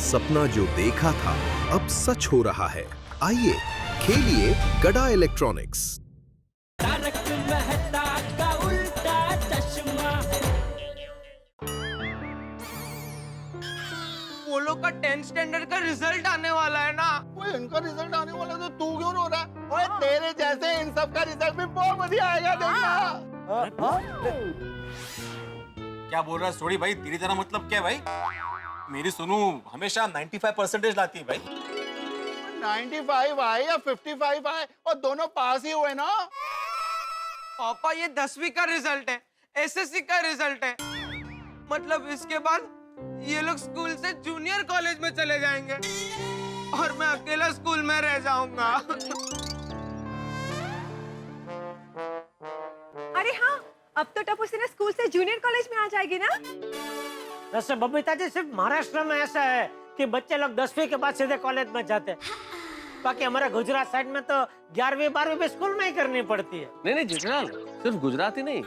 सपना जो देखा था अब सच हो रहा है। आइए खेलिए गड़ा इलेक्ट्रॉनिक्स। तारक मेहता का उल्टा चश्मा। वो लोग का 10th स्टैंडर्ड का रिजल्ट आने वाला है ना। ओए इनका रिजल्ट आने वाला है तो तू क्यों रो रहा है? ओए तेरे जैसे इन सब का रिजल्ट भी बहुत बढ़िया आएगा देखना। क्या बोल रहा है सोडी भाई? तेरी तरह मतलब क्या है भाई? मेरी सुनू हमेशा 95% लाती है भाई। 95 आए या 55 आए और दोनों पास ही हुए ना। पापा ये 10वीं का रिजल्ट है, एसएससी का रिजल्ट है। मतलब इसके बाद ये लोग स्कूल से जूनियर कॉलेज में चले जाएंगे और मैं अकेला स्कूल में रह जाऊंगा। अरे हाँ, अब तो टप्पू सिन्हा स्कूल से जूनियर कॉलेज में आ जाएगी ना। वैसे बबीता जी सिर्फ महाराष्ट्र में ऐसा है कि बच्चे लोग 10वीं के बाद सीधे कॉलेज में जाते हैं। बाकी हमारे गुजरात साइड में तो 11वीं 12वीं भी स्कूल में ही करनी पड़ती है। नहीं जेठालाल, सिर्फ गुजरात ही नहीं,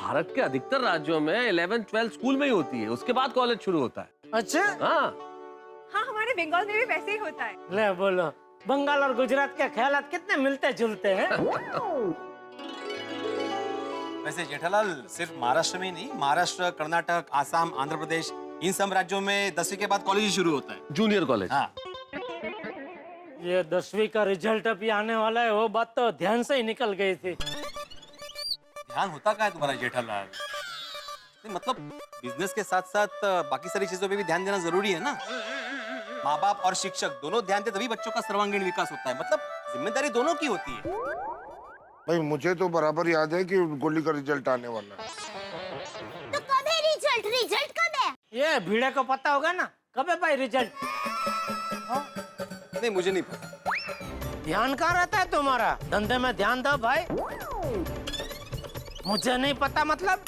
भारत के अधिकतर राज्यों में 11th 12th स्कूल में ही होती है, उसके बाद कॉलेज शुरू होता है। अच्छा हाँ हाँ, हमारे बंगाल में भी वैसे ही होता है। ले बोलो, बंगाल और गुजरात के ख्यालात कितने मिलते जुलते हैं। वैसे जेठालाल सिर्फ महाराष्ट्र में ही नहीं, महाराष्ट्र, कर्नाटक, आसाम, आंध्र प्रदेश, इन सब राज्यों में 10वीं के बाद कॉलेज शुरू होता है, जूनियर कॉलेज। हाँ। ये 10वीं का रिजल्ट अभी आने वाला है, वो बात तो ध्यान से ही निकल गई थी। ध्यान होता क्या है तुम्हारा जेठालाल? नहीं मतलब बिजनेस के साथ साथ बाकी सारी चीजों पे भी ध्यान देना जरूरी है ना। माँ बाप और शिक्षक दोनों ध्यान दे तभी बच्चों का सर्वांगीण विकास होता है। मतलब जिम्मेदारी दोनों की होती है। भाई मुझे तो बराबर याद है कि गोली का रिजल्ट आने वाला है। तो कब है रिजल्ट? रिजल्ट कब है? ये भीड़े को पता होगा ना कब है भाई रिजल्ट। नहीं मुझे नहीं पता। ध्यान कहाँ रहता है तुम्हारा? धंधे में ध्यान दो भाई। मुझे नहीं पता मतलब?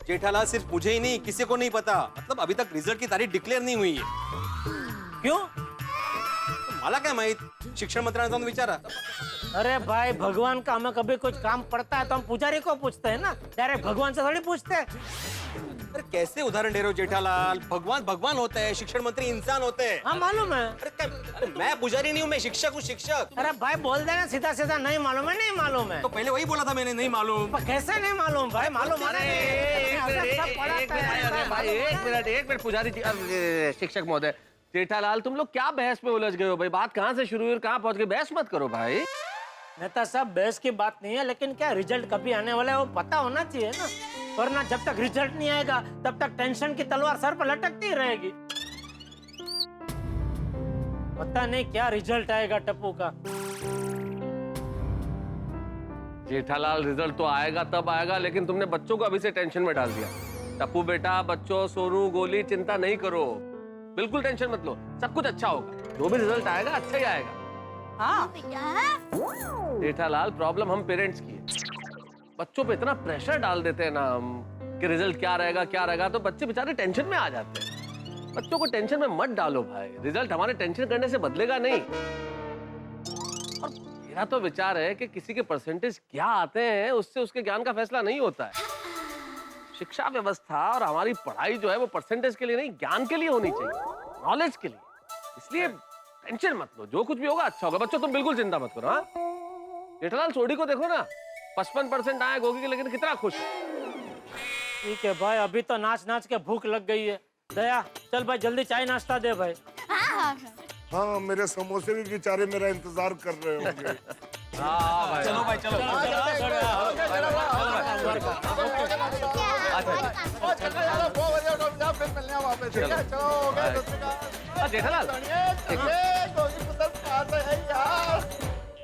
जेठालाल सिर्फ मुझे ही नहीं, किसी को नहीं पता। मतलब अभी तक रिजल्ट की तारीख डिक्लेअर नहीं हुई है। क्यों? तो मला काय माहित, शिक्षण मंत्र्यांना जाऊन विचारा। अरे भाई, भगवान का हमें कभी कुछ काम पड़ता है तो हम पुजारी को पूछते हैं ना, डायरेक्ट भगवान से थोड़ी पूछते हैं। अरे कैसे उदाहरण दे रहे हो जेठालाल? भगवान भगवान होते हैं, शिक्षण मंत्री इंसान होते हैं। हाँ मालूम है। अरे मैं पुजारी नहीं हूँ, मैं शिक्षक हूँ, शिक्षक। अरे भाई बोल देना सीधा सीधा, नहीं मालूम है, नहीं मालूम है। तो पहले वही बोला था मैंने, नहीं मालूम। पर कैसे नहीं मालूम भाई? मालूम है। एक मिनट पुजारी जी, शिक्षक महोदय, जेठालाल तुम लोग क्या बहस में उलझ गए हो भाई? बात कहाँ से शुरू हुई और कहाँ पहुँच गई? बहस मत करो भाई। नेता साहब, बहस की बात नहीं है, लेकिन क्या रिजल्ट कभी आने वाला है वो पता होना चाहिए ना। वरना जब तक रिजल्ट नहीं आएगा तब तक टेंशन की तलवार सर पर लटकती ही रहेगी। पता नहीं क्या रिजल्ट आएगा टप्पू का। जेठालाल रिजल्ट तो आएगा तब आएगा, लेकिन तुमने बच्चों को अभी से टेंशन में डाल दिया। टप्पू बेटा, बच्चों, सोनू, गोली, चिंता नहीं करो, बिल्कुल टेंशन मत लो, सब कुछ अच्छा होगा। जो भी रिजल्ट आएगा अच्छा ही आएगा। हाँ बेटा। जेठालाल प्रॉब्लम हम पेरेंट्स की है। बच्चों पे इतना प्रेशर डाल देते हैं ना हम कि रिजल्ट क्या रहेगा, तो बच्चे बेचारे टेंशन में आ जाते हैं। बच्चों को टेंशन में मत डालो भाई, रिजल्ट हमारे टेंशन करने से बदलेगा नहीं। और मेरा तो विचार है कि किसी के परसेंटेज क्या आते हैं उससे उसके ज्ञान का फैसला नहीं होता है। शिक्षा व्यवस्था और हमारी पढ़ाई जो है वो परसेंटेज के लिए नहीं, ज्ञान के लिए होनी चाहिए, नॉलेज के लिए। इसलिए टेंशन मत लो, जो कुछ भी होगा अच्छा होगा। बच्चों तुम बिल्कुल चिंता मत करो। हाँ जेठालाल, सोडी को देखो ना, 55% आए गोगी के, लेकिन कितना खुश है। ठीक है भाई, अभी तो नाच नाच के भूख लग गई है। दया, चल भाई जल्दी चाय नाश्ता दे भाई। हाँ, मेरे समोसे भी बेचारे मेरा इंतजार कर रहे होंगे। चलो भाई चलो। जेठालाल,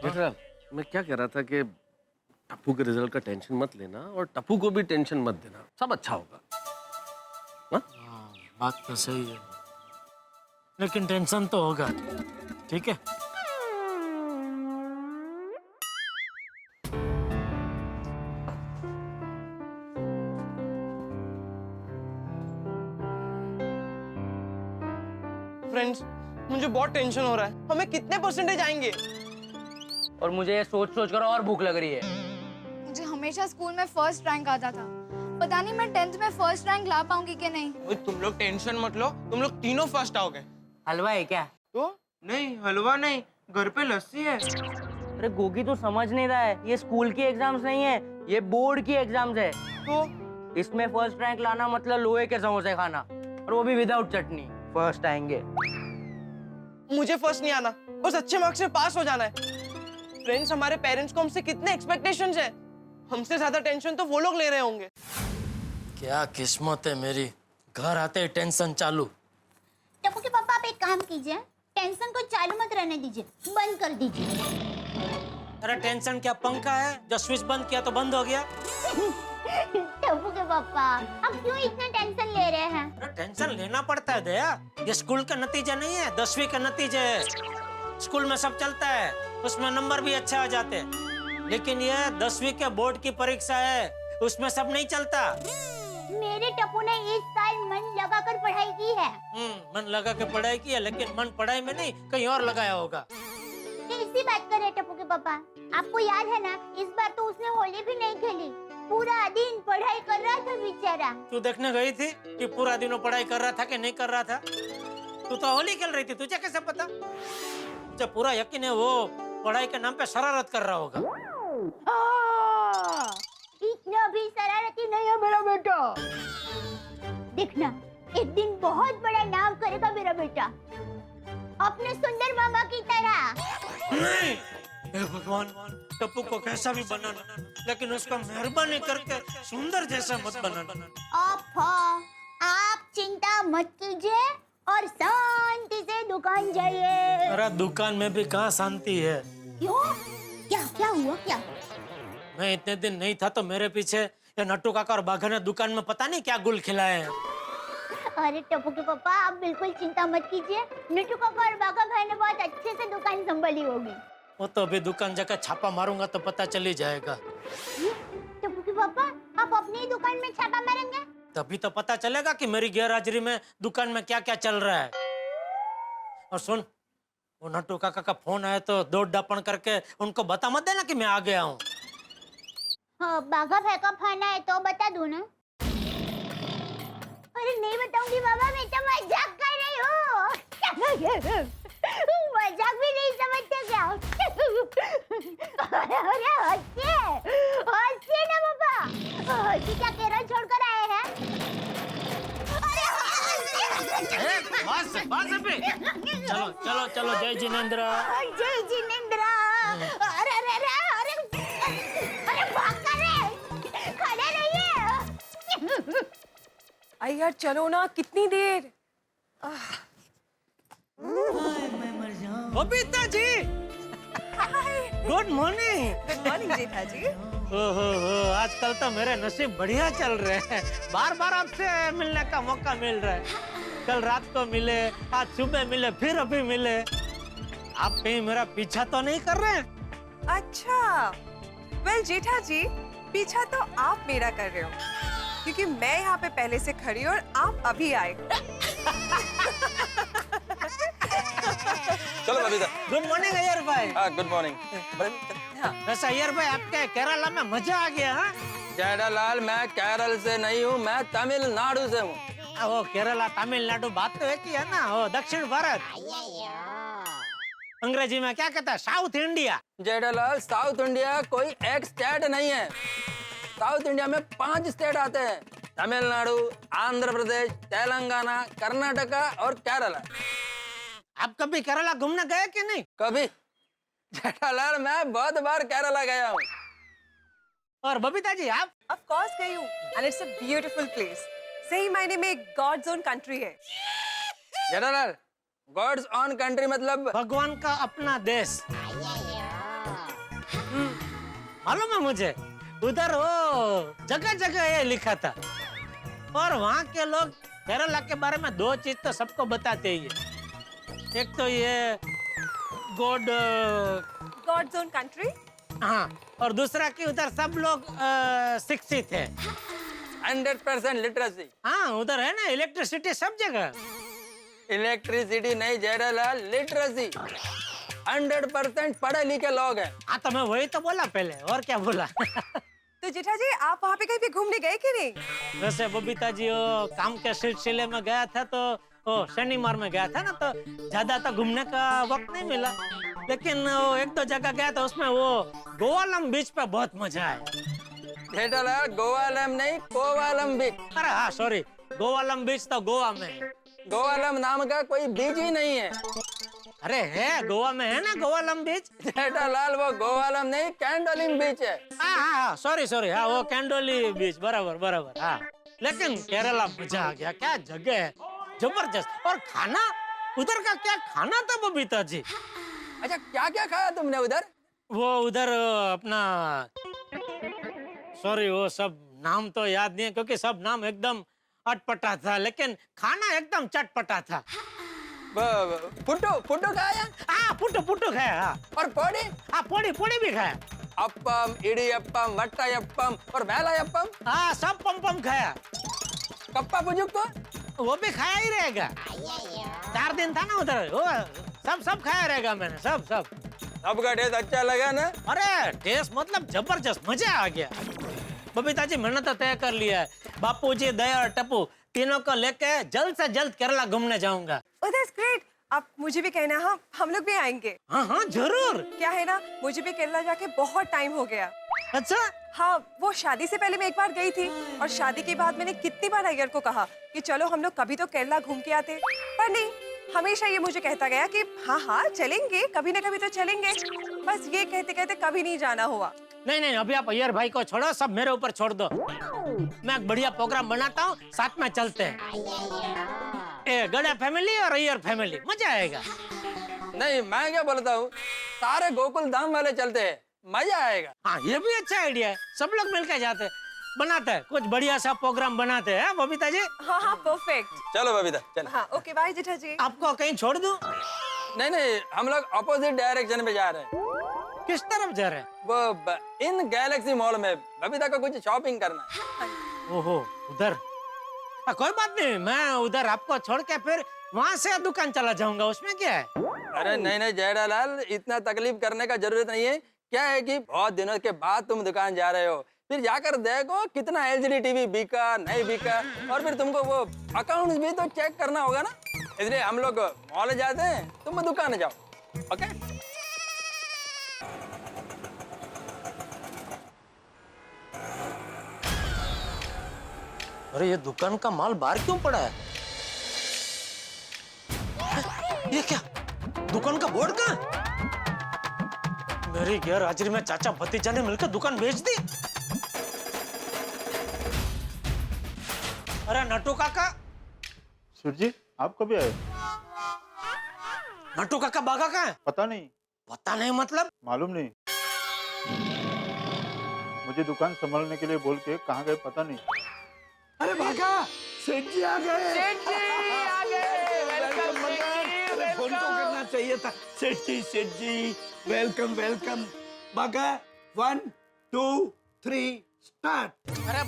जेठालाल मैं क्या कह रहा था कि टप्पू के रिजल्ट का टेंशन मत लेना और टप्पू को भी टेंशन मत देना, सब अच्छा होगा। बात तो सही है, लेकिन टेंशन तो होगा। ठीक है। फ्रेंड्स, मुझे बहुत टेंशन हो रहा है। हमें कितने परसेंटेज आएंगे? और मुझे ये सोच सोच कर और भूख लग रही है। मुझे हमेशा स्कूल में फर्स्ट रैंक आता था, पता नहीं मैं 10th में फर्स्ट रैंक ला पाऊंगी कि नहीं। ओए, तुम लोग टेंशन मत लो, तुम लोग तीनों फर्स्ट आओगे। हलवा है क्या? तो नहीं, हलवा नहीं, घर पे लस्सी है। अरे गोगी तो समझ नहीं रहा है, ये स्कूल की एग्जाम्स नहीं है, ये बोर्ड की एग्जाम्स है। तो इसमें फर्स्ट रैंक लाना मतलब लोहे के समोसे खाना, और वो भी विदाउट चटनी। फर्स्ट आएंगे। मुझे फर्स्ट नहीं आना, बस अच्छे मार्क्स से पास हो जाना है। फ्रेंड्स, हमारे पेरेंट्स को हमसे कितने एक्सपेक्टेशंस है, हमसे ज्यादा टेंशन तो वो लोग ले रहे होंगे। क्या किस्मत है मेरी, घर आते ही टेंशन चालू। टप्पू के पापा आप एक काम कीजिए, टेंशन को चालू मत रहने दीजिए, बंद कर दीजिए। अरे टेंशन क्या पंखा है, जो स्विच बंद किया तो बंद हो गया। टप्पू के पापा आप क्यों इतना टेंशन ले रहे हैं? अरे टेंशन लेना पड़ता है दया, ये स्कूल का नतीजा नहीं है, 10वीं का नतीजा है। स्कूल में सब चलता है, उसमें नंबर भी अच्छे आ जाते हैं, लेकिन ये 10वीं के बोर्ड की परीक्षा है, उसमें सब नहीं चलता। मेरे टप्पू ने इस साल मन लगाकर पढ़ाई की है। मन लगा के पढ़ाई की है, लेकिन मन पढ़ाई में नहीं कहीं और लगाया होगा। कैसी बात कर रहे हैं टप्पू के पापा? आपको याद है ना, इस बार तो उसने होली भी नहीं खेली, पूरा दिन पढ़ाई कर रहा था बेचारा। तू देखने गई थी कि पूरा दिन वो पढ़ाई कर रहा था कि नहीं कर रहा था? तू तो होली खेल रही थी, तुझे कैसे पता? मुझे पूरा यकीन है वो पढ़ाई के नाम पे शरारत कर रहा होगा। इतना भी शरारती नहीं है मेरा बेटा। देखना, एक दिन बहुत बड़ा नाम करेगा मेरा बेटा, अपने सुंदर मामा की तरह। नहीं, हे भगवान, टप्पू को कैसा भी बनाना, लेकिन उसका मेहरबानी करके सुंदर जैसा मत बनाना। आप चिंता मत कीजिए और शांति से दुकान जाइए। अरे दुकान में भी कहाँ शांति है? क्यों? क्या हुआ क्या? मैं इतने दिन नहीं था तो मेरे पीछे ये नट्टू काका और बाघा ने दुकान में पता नहीं क्या गुल खिलाए हैं। अरे टप्पू के पापा आप बिल्कुल चिंता मत कीजिए, नट्टू काका और बाघा भाई ने बहुत अच्छे से दुकान संभाली होगी। वो तो अभी दुकान जाकर छापा मारूंगा तो पता चल ही जाएगा। टप्पू के पापा आप अपनी ही दुकान में छापा मारेंगे? तभी तो पता चलेगा कि मेरी गैरहाजिरी में दुकान में क्या क्या चल रहा है। और सुन, वो नट्टू काका का फोन आया तो दौड़ डापण करके उनको बता मत देना कि मैं आ गया हूँ। हाँ, बाघा भाई का फोन आया तो बता दूं ना? अरे नहीं बताऊंगी बाबा, मैं तो मजाक कर रही हूँ। मजाक भी नहीं समझते क्या? अरे हंसिए ना बाबा, हंसी क्या केरल छोड़कर आए हैं? चलो चलो चलो, जय जिनेंद्र। जय जिनेंद्र। अरे अरे अरे अरे अरे भाग कर रहे, खड़े रहिए। अरे यार चलो ना, कितनी देर। Babita ji, good morning. Good morning जेठा जी। ओहो, आजकल तो मेरे नसीब बढ़िया चल रहे हैं, बार बार आपसे मिलने का मौका मिल रहा है। कल रात को मिले, आज सुबह मिले, फिर अभी मिले। आप कहीं मेरा पीछा तो नहीं कर रहे हैं? अच्छा, वेल जेठा जी, पीछा तो आप मेरा कर रहे हो, क्योंकि मैं यहाँ पे पहले से खड़ी और आप अभी आए। चलो बबीता। गुड मॉर्निंग अय्यर भाई। Good morning. वैसे अय्यर भाई आपके केरला में मजा आ गया? हाँ, जेठालाल, मैं केरल से नहीं हूँ, मैं तमिलनाडु से हूँ। वो केरला तमिलनाडु बात तो एक ही है ना, वो दक्षिण भारत। अंग्रेजी में क्या कहता है? South India. Jethalal, south India कोई एक स्टेट नहीं है। साउथ इंडिया में 5 स्टेट आते हैं, तमिलनाडु, आंध्र प्रदेश, तेलंगाना, कर्नाटका और केरला। आप कभी केरला घूमने गए कि नहीं? कभी? जेठालाल, मैं बहुत बार केरला गया हूँ। और बबीता जी आप? ऑफ कोर्स गई हूँ, and it's a beautiful place. सही मायने में गॉड्स ओन कंट्री है। जेठालाल, गॉड्स ऑन कंट्री मतलब भगवान का अपना देश। मालूम है मुझे, उधर वो जगह जगह ये लिखा था। और वहाँ के लोग केरला के बारे में 2 चीज तो सबको बताते ही है। एक तो ये गॉड्स ओन कंट्री, हाँ, और दूसरा कि उधर सब लोग शिक्षित है। 100% लिटरेसी। हाँ, उधर है ना इलेक्ट्रिसिटी सब जगह। इलेक्ट्रिसिटी नहीं जेठालाल, लिटरेसी। 100% पढ़े लिखे लोग हैं। हाँ, तो मैं वही तो बोला पहले, और क्या बोला? तो जेठा जी आप वहाँ पे कहीं पे घूमने गए कि नहीं? वैसे बबीता जी वो काम के सिलसिले में गया था तो वो शनिवार में गया था ना, तो ज्यादा तो घूमने का वक्त नहीं मिला, लेकिन वो एक दो जगह गया था, उसमें वो गोवालम बीच पे बहुत मजा आया। जेठालाल गोवालम नहीं कोवालम बीच। अरे हाँ सॉरी, गोवालम बीच तो गोवा में है। गोवालम नाम का कोई बीच ही नहीं है। अरे है, गोवा में है ना गोवालम बीच। जेठालाल वो गोवालम नहीं कैंडोलिम बीच है। हाँ सॉरी सॉरी, हाँ वो कैंडोली बीच, बराबर बराबर। हाँ लेकिन केरला मजा आ गया, क्या जगह है, जबरदस्त। और खाना उधर का क्या खाना था बबीता जी। अच्छा क्या क्या खाया तुमने उधर? वो उधर अपना, सॉरी वो सब नाम तो याद नहीं है क्योंकि सब नाम एकदम अटपटा था, लेकिन खाना एकदम चटपटा था। पुट्टू पुट्टू खाया? हाँ पुट्टू पुट्टू खाया। हाँ और पोड़ी? हाँ पोड़ी पोड़ी भी खाया। अप्पम, इडियप्पम, वट्टायप्पम और वेलायप्पम? हाँ सब पम पम खाया। कप्पा पुजुक्को? वो भी खाया ही रहेगा, 4 दिन था ना उधर, वो सब खाया रहेगा मैंने, सब। सबका टेस्ट अच्छा लगा ना? अरे टेस्ट मतलब जबरदस्त, मजा आ गया। बबीता जी मैंने तो तय कर लिया है, बापूजी, दया और टप्पू तीनों को लेके जल्द से जल्द केरला घूमने जाऊंगा। Oh, that's great. आप मुझे भी कहना, हाँ हम लोग भी आएंगे। हाँ जरूर। क्या है ना, मुझे भी केरला जाके बहुत टाइम हो गया। अच्छा? हाँ वो शादी से पहले मैं एक बार गई थी, और शादी के बाद मैंने कितनी बार अय्यर को कहा कि चलो हम लोग कभी तो केरला घूम के आते, पर नहीं, हमेशा ये मुझे कहता गया कि हाँ चलेंगे, कभी ना कभी तो चलेंगे। बस ये कहते कहते कभी नहीं जाना हुआ। नहीं अभी आप अय्यर भाई को छोड़ो, सब मेरे ऊपर छोड़ दो। मैं एक बढ़िया प्रोग्राम बनाता हूँ, साथ में चलते हैं, गड़ा फैमिली और अय्यर फैमिली, मजा आएगा। नहीं मैं क्या बोलता हूँ, सारे गोकुल धाम वाले चलते हैं, मजा आएगा। हाँ ये भी अच्छा आइडिया है, सब लोग मिलकर जाते हैं, बनाते हैं कुछ बढ़िया सा प्रोग्राम बनाते हैं। बबीता जी? हाँ परफेक्ट। चलो बबीता चलो। हाँ ओके बाय जेठा जी। आपको कहीं छोड़ दूं? नहीं हम लोग अपोजिट डायरेक्शन में जा रहे हैं। किस तरफ जा रहे हैं? वो इन गैलेक्सी मॉल में बबीता को कुछ शॉपिंग करना है। ओहो उधर, कोई बात नहीं, मैं उधर आपको छोड़ के फिर वहाँ से दुकान चला जाऊंगा, उसमें क्या है। अरे नहीं जेठालाल, इतना तकलीफ करने का जरूरत नहीं है। क्या है कि बहुत दिनों के बाद तुम दुकान जा रहे हो, फिर जाकर देखो कितना एलसीडी टीवी बिका नहीं बिका, और फिर तुमको वो अकाउंट्स भी तो चेक करना होगा ना। इसलिए हम लोग मॉल जाते हैं, तुम दुकान जाओ। ओके अरे ये दुकान का माल बाहर क्यों पड़ा है? ये क्या, दुकान का बोर्ड कहाँ है? मेरी गैर हाजिरी में चाचा भतीजा ने मिलकर दुकान बेच दी। अरे नट्टू काका। सेठ जी आप कभी आए? नट्टू काका बागा कहाँ है? पता नहीं। पता नहीं मतलब? मालूम नहीं, मुझे दुकान संभालने के लिए बोल के कहाँ गए पता नहीं। अरे भागा, सेठ जी आ गए। सेठ जी आ गए। वेलकम अरे फोन तो करना चाहिए था। सेठ जी वेलकम। भागा, 1 2 3 स्टार्ट। अरे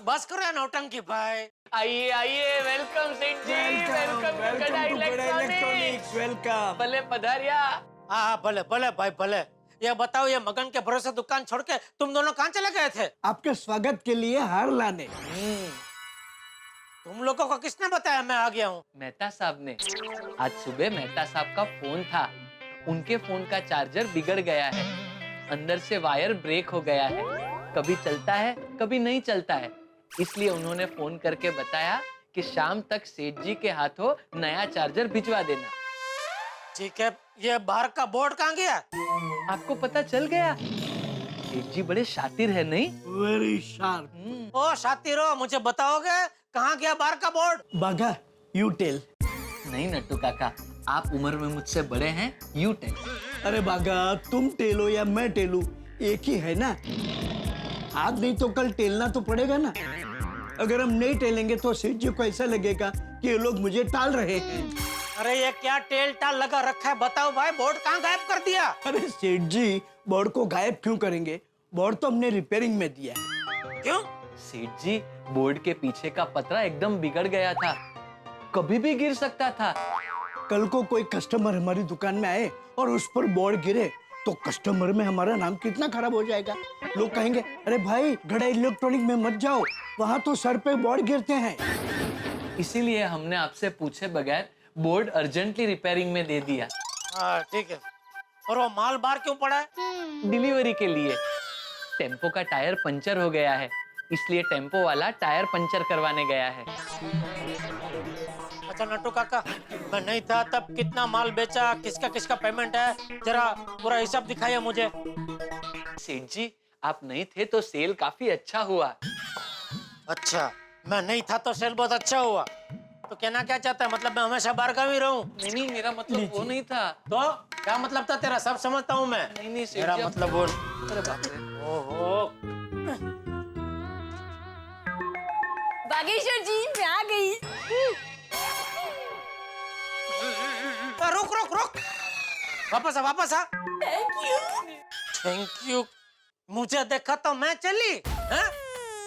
बस करो यार नौटंकी भाई। आइए वेलकम सेठ जी, वेलकम गड़ा इलेक्ट्रॉनिक्स। वेलकम। भले पधारिया। हाँ भले भाई भले। ये बताओ, ये मगन के भरोसे दुकान छोड़ के तुम दोनों कहाँ चले गए थे? आपके स्वागत के लिए हार लाने। तुम लोगों को किसने बताया मैं आ गया हूँ? मेहता साहब ने। आज सुबह मेहता साहब का फोन था, उनके फोन का चार्जर बिगड़ गया है, अंदर से वायर ब्रेक हो गया है, कभी चलता है कभी नहीं चलता है, इसलिए उन्होंने फोन करके बताया कि शाम तक सेठ जी के हाथों नया चार्जर भिजवा देना। ठीक है, ये बाहर का बोर्ड कहाँ गया? आपको पता चल गया? सेठ जी बड़े शातिर है नहीं? Very sharp. ओ शातिर हो, मुझे बताओगे कहाँ गया बाहर का बोर्ड? भागा, यू टेल। नहीं नट्टू काका, आप उम्र में मुझसे बड़े हैं, यू टेल। अरे भागा, तुम टेलो या मैं टेलू एक ही है ना। आज नहीं तो कल टेलना तो पड़ेगा ना। अगर हम नहीं टेलेंगे तो सेठ जी को ऐसा लगेगा कि ये लोग मुझे टाल रहे हैं। अरे ये क्या टेल टाल लगा रखा है, बताओ भाई, बोर्ड कहाँ गायब कर दिया? अरे सेठ जी, बोर्ड को गायब क्यों करेंगे? बोर्ड तो हमने रिपेयरिंग में दिया है। क्यों? सेठ जी, बोर्ड के पीछे का पतरा एकदम बिगड़ गया था, कभी भी गिर सकता था। कल को कोई कस्टमर हमारी दुकान में आए और उस पर बोर्ड गिरे तो कस्टमर में हमारा नाम कितना खराब हो जाएगा। लोग कहेंगे अरे भाई गड़ा इलेक्ट्रॉनिक में मत जाओ, वहां तो सर पे बोर्ड गिरते हैं। इसीलिए हमने आपसे पूछे बगैर बोर्ड अर्जेंटली रिपेयरिंग में दे दिया। हाँ ठीक है। और वो माल बाहर क्यों पड़ा है? डिलीवरी के लिए। टेम्पो का टायर पंचर हो गया है, इसलिए टेम्पो वाला टायर पंचर करवाने गया है। अच्छा नट्टू काका, मैं नहीं था तब कितना माल बेचा, किसका किसका पेमेंट है, जरा पूरा हिसाब दिखाइए मुझे। सेठ जी आप नहीं थे तो सेल काफी अच्छा हुआ। अच्छा, मैं नहीं था तो सेल बहुत अच्छा हुआ। तो कहना क्या चाहता है, मतलब मैं हमेशा बाहर ही रहूं? नहीं मेरा मतलब वो नहीं था। तो क्या मतलब था तेरा? सब समझता हूँ मैं। नहीं सेठ मेरा जी, मतलब वो। अरे बाप रे। ओहो। बागेश्वर जी मैं आ गई। रुक रुक रुक, वापस आ। Thank you. मुझे देखा तो मैं चली हैं?